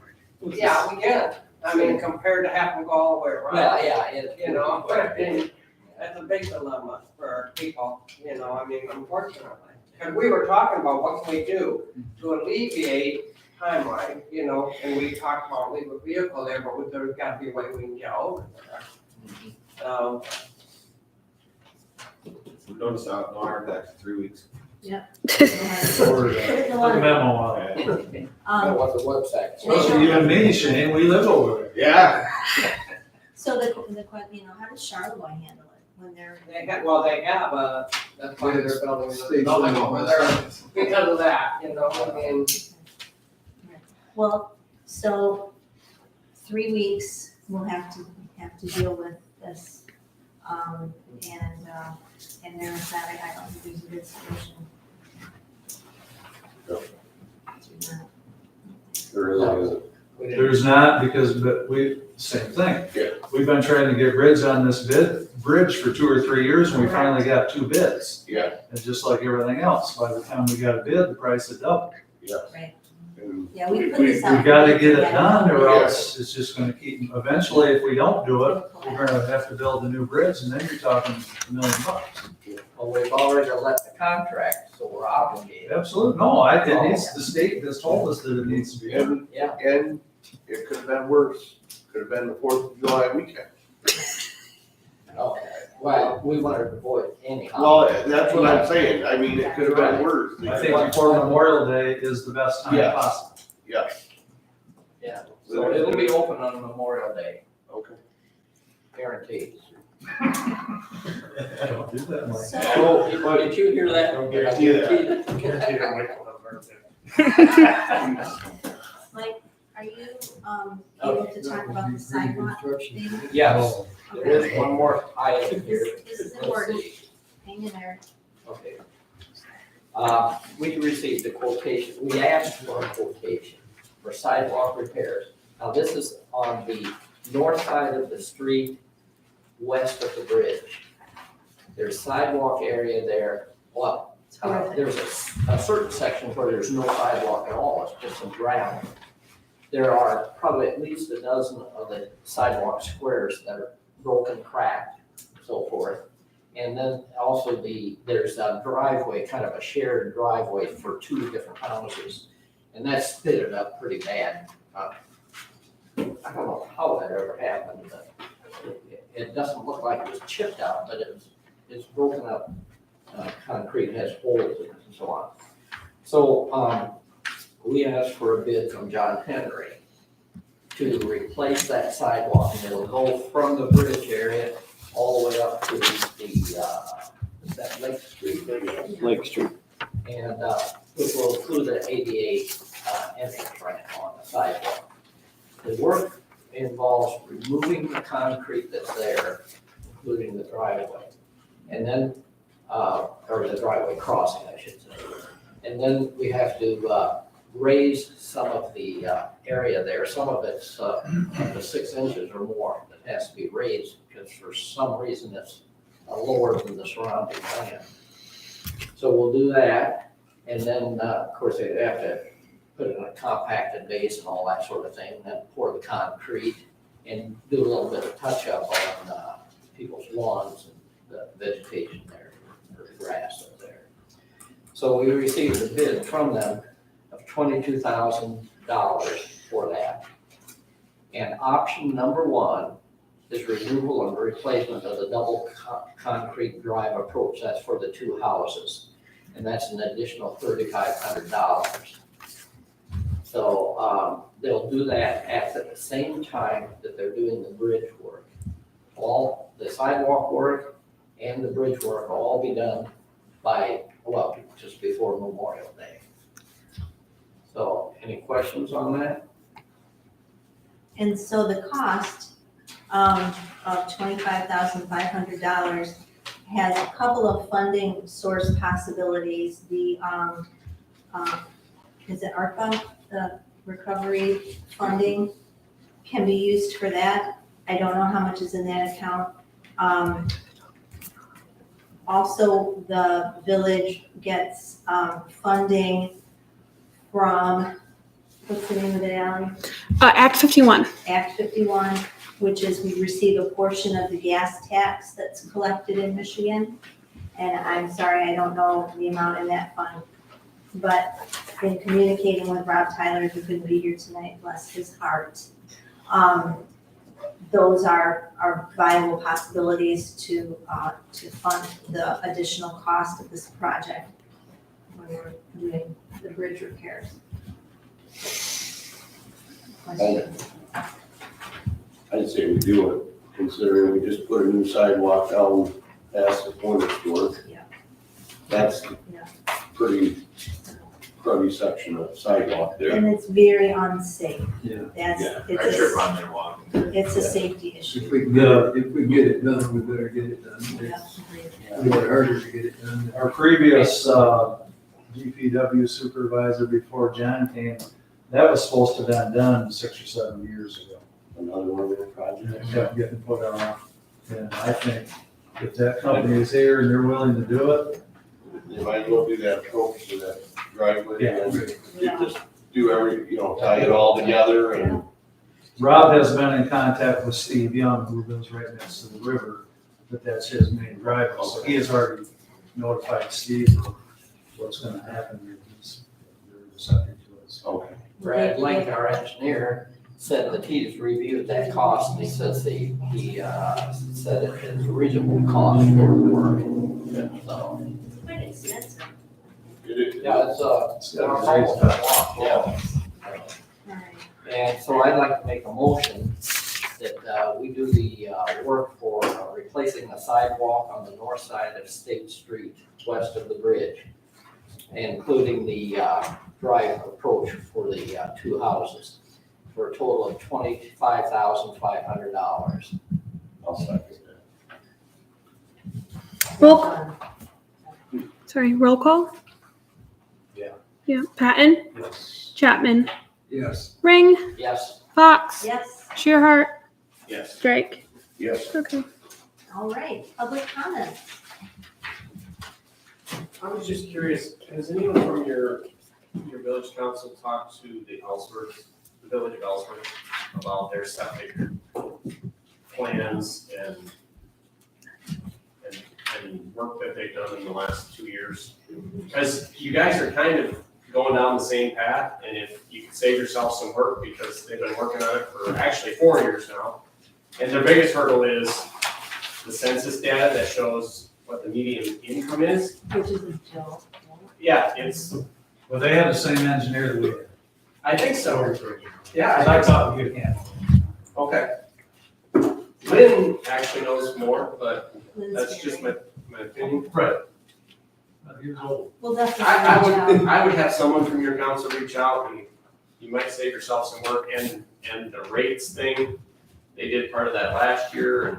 Yeah, we can, I mean, compared to having to go all the way around. Well, yeah, it. You know, but I mean, that's a big dilemma for people, you know, I mean, unfortunately. And we were talking about what can we do to alleviate timeline, you know, and we talked about leave a vehicle there, but there's gotta be a way we can get over there. We noticed out in our back 3 weeks. Or, Put a memo out. What the website. Especially you and me, Shane, we live over there. Yeah. So the question, you know, how does Charlevoix handle it when they're? They have that's why they're building Station nothing over there, office. because of that, you know, I mean. Well, so 3 weeks, we'll have to deal with this. And there's that, I don't think there's a good solution. There really isn't. There's not, but same thing. Yeah. We've been trying to get bids on this bridge for 2 or 3 years, and we finally got 2 bids. Yeah. And just like everything else, by the time we got a bid, the price had doubled. Yeah. Right. And Yeah, we put this We out. gotta get it done, or Yeah. else it's just gonna keep, eventually, if we don't do it, we're gonna have to build a new bridge, and then you're talking $1 million. Well, we've already let the contract, so we're obligated. Absolutely, the state has told us that it needs to be done. And, Yeah. and it could have been worse. Could have been the 4th of July weekend. Okay. Well, we wanted to avoid any. Well, that's what I'm saying. I mean, it could have been worse. I think before Memorial Day is the best time Yeah. possible. Yeah. Yeah, so it'll be open on Memorial Day, Okay. guaranteed. Don't do that, Mike. So, Oh, did you hear that? Don't guarantee that. Guaranteed I'm waiting for the Mike, are you, able to talk about the sidewalk thing? Yes, there is one more item here. This is important. Hang in there. Okay. We received a quotation, we asked for a quotation for sidewalk repairs. Now, this is on the north side of the street, west of the bridge. There's sidewalk area there, well, there's a certain section where there's no sidewalk at all, it's just some gravel. There are probably at least a dozen of the sidewalk squares that are broken, cracked, so forth. And then also there's a driveway, kind of a shared driveway for 2 different houses. And that's pitted up pretty bad. I don't know how that ever happened, but it doesn't look like it was chipped out, but it's broken up concrete, has holes in it and so on. So we asked for a bid from John Henry to replace that sidewalk, and it'll go from the bridge area all the way up to is that Lake Street? Lake Street. And it will include an ADA entrance ramp on the sidewalk. The work involves removing the concrete that's there, including the driveway, and then, or the driveway crossing, I should say. And then we have to raise some of the area there. Some of it's up to 6 inches or more that has to be raised because for some reason it's lower than the surrounding land. So we'll do that, and then, of course, they have to put it in a compacted base and all that sort of thing, and then pour the concrete and do a little bit of touch-up on people's lawns and the vegetation there, or the grass up there. So we received a bid from them of $22,000 for that. And option number 1 is removal and replacement of the double concrete drive approach. That's for the 2 houses. And that's an additional $3,500. So they'll do that at the same time that they're doing the bridge work. All the sidewalk work and the bridge work will all be done by, well, just before Memorial Day. So any questions on that? And so the cost of $25,500 has a couple of funding source possibilities. The, is it ARPA, the recovery funding can be used for that. I don't know how much is in that account. Also, the village gets funding from, what's the name of it, Ally? Act 51. Act 51, which is we receive a portion of the gas tax that's collected in Michigan. And I'm sorry, I don't know the amount in that fund. but in communicating with Rob Tyler, who couldn't be here tonight, bless his heart, those are viable possibilities to fund the additional cost of this project when we're doing the bridge repairs. I'd say we do it, considering we just put a new sidewalk down past the corner store. Yeah. That's Yeah. pretty cruddy section of sidewalk there. And it's very unsafe. Yeah. That's, I it's trip a, on there walking. it's a safety issue. If we can get it done, we better get it done. It's a little harder to get it done. Our previous DPW supervisor before John came, that was supposed to have been done 6 or 7 years ago. Another one of their And projects. it kept getting put off. And I think if that company is here and they're willing to do it, They might as well do that approach to that driveway Yeah. and just do tie it all together and. Rob has been in contact with Steve Young, who lives right next to the river, but that's his main driveway. So he has already notified Steve of what's gonna happen here. He's very receptive to us. Okay. Brad Link, our engineer, said that he's reviewed that cost, and he says he said it is a reasonable cost for the work. So, Quite expensive. yeah, it's It's got a great stuff. yeah. And so I'd like to make a motion that we do the work for replacing the sidewalk on the north side of State Street, west of the bridge, including the drive approach for the two houses, for a total of $25,500. I'll second that. Roll call? Yeah. Yeah, Patton, Yes. Chapman, Yes. Ring, Yes. Fox, Yes, Shearhart, Yes. Drake. Yes. Okay. all right, public comments. I was just curious, has anyone from your village council talked to the village of Ellsworth about their septic plans and work that they've done in the last 2 years? Because you guys are kind of going down the same path, and if you could save yourself some work, because they've been working on it for actually 4 years now. And their biggest hurdle is the census data that shows what the median income is. Which is a joke. Yeah, it's, Well, they had the same engineer that we had. I think so. Yeah, I thought you can. Okay. Lynn actually knows more, but that's just my opinion. Right. Years old. We'll definitely I reach out. would have someone from your council reach out, and you might save yourself some work, and the rates thing, they did part of that last year, and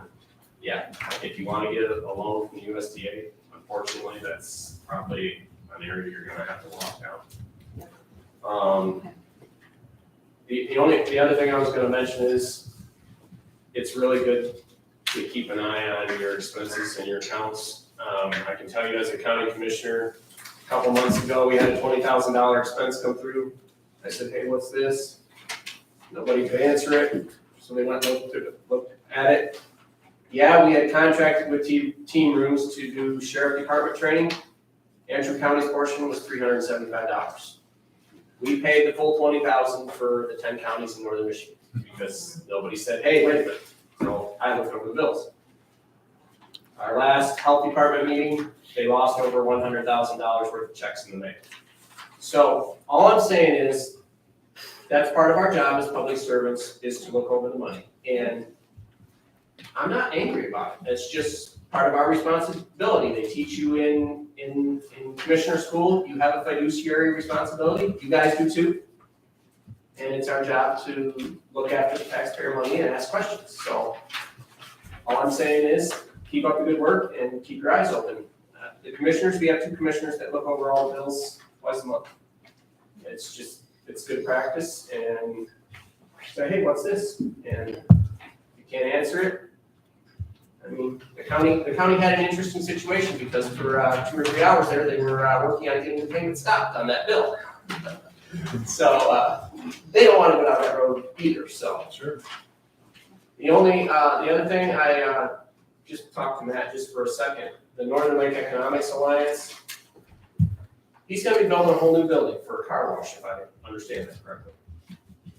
yeah, if you wanna get a loan from the USDA, unfortunately, that's probably an area you're gonna have to walk down. The other thing I was gonna mention is, it's really good to keep an eye on your expenses and your accounts. I can tell you as a county commissioner, a couple months ago, we had a $20,000 expense come through. I said, hey, what's this? Nobody could answer it, so they went and looked at it. Yeah, we had contracted with Team Rooms to do sheriff department training. Antrim County's portion was $375. We paid the full $20,000 for the 10 counties in northern Michigan, because nobody said, hey, wait a minute. So I looked over the bills. Our last health department meeting, they lost over $100,000 worth of checks in the mail. So all I'm saying is, that's part of our job as public servants, is to look over the money. And I'm not angry about it. It's just part of our responsibility. They teach you in commissioner school, you have a fiduciary responsibility. You guys do too. And it's our job to look after the taxpayer money and ask questions. So all I'm saying is, keep up the good work and keep your eyes open. The commissioners, we have 2 commissioners that look over all the bills twice a month. It's good practice, and say, hey, what's this? And if you can't answer it, I mean, the county had an interesting situation, because for 2 or 3 hours there, they were working on getting the payment stopped on that bill. So they don't want to go down that road either, so. Sure. The other thing, I just talked to Matt just for a second, the Northern Lake Economics Alliance, he's gonna be building a whole new building for a car wash, if I understand that correctly.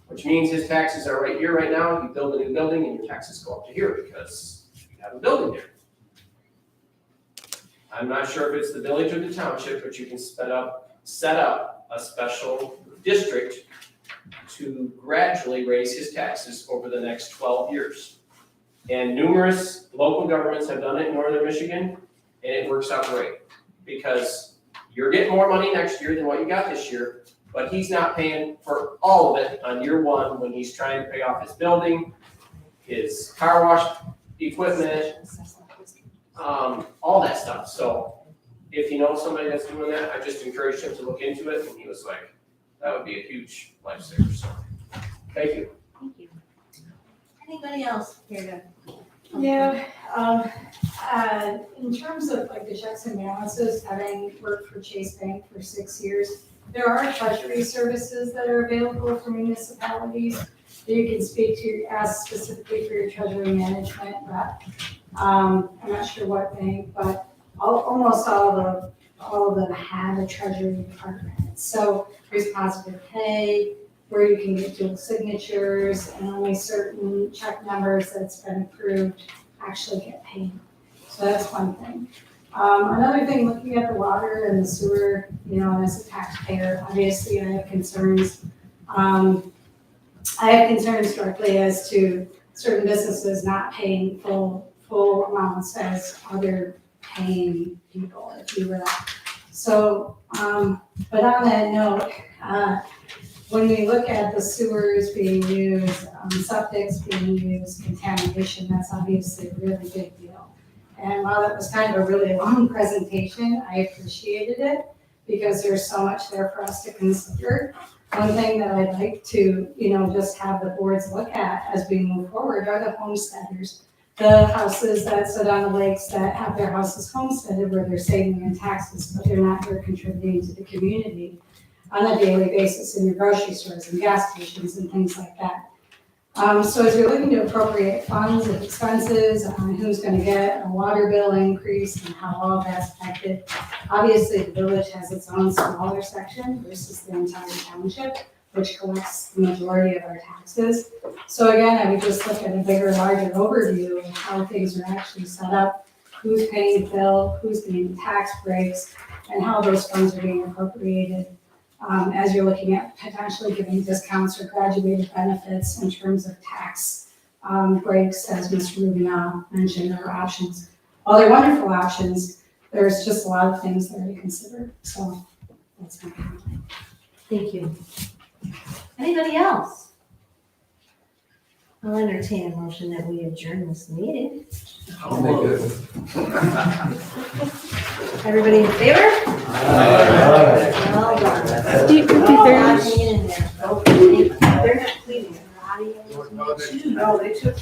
Which means his taxes are right here, right now, you build a new building and your taxes go up to here because you have a building there. I'm not sure if it's the village or the township, but you can set up a special district to gradually raise his taxes over the next 12 years. And numerous local governments have done it in northern Michigan, and it works out great. Because you're getting more money next year than what you got this year, but he's not paying for all of it on year one when he's trying to pay off his building, his car wash equipment, all that stuff. So if you know somebody that's doing that, I just encouraged him to look into it, and he was like, that would be a huge lifesaver, so, thank you. Thank you. Anybody else here to? Yeah, in terms of like the checks and balances, having worked for Chase Bank for 6 years, there are treasury services that are available for municipalities that you can speak to, ask specifically for your treasury management rep. I'm not sure what bank, but almost all of them have a treasury department. So there's positive pay, where you can get dual signatures, and only certain check numbers that's been approved actually get paid. So that's one thing. Another thing, looking at the water and the sewer, and as a taxpayer, obviously I have concerns. I have concerns directly as to certain businesses not paying full amounts as other paying people, if you will. So, but on that note, when we look at the sewers being used, septics being used, contamination, that's obviously a really big deal. And while it was kind of a really long presentation, I appreciated it because there's so much there for us to consider. One thing that I'd like to, just have the boards look at as we move forward are the homesteaders. The houses that sit on the lakes that have their houses homesteaded where they're saving in taxes, but they're not here contributing to the community on a daily basis in your grocery stores and gas stations and things like that. So as you're looking to appropriate funds and expenses on who's gonna get a water bill increase and how all that's affected, obviously the village has its own smaller section versus the entire township, which collects the majority of our taxes. So again, I would just look at a bigger, larger overview of how things are actually set up, who's paying the bill, who's getting the tax breaks, and how those funds are being appropriated. As you're looking at potentially giving discounts or graduated benefits in terms of tax breaks, as Mr. Rubino mentioned, there are options. While they're wonderful options, there's just a lot of things there to consider. So that's my comment. Thank you. Anybody else? I'll entertain a motion that we adjourn this meeting. I'll make it. Everybody in favor? Aye. Well done. Steve, Oh, very I'm much. in there. Okay. They're not cleaning it. No, they took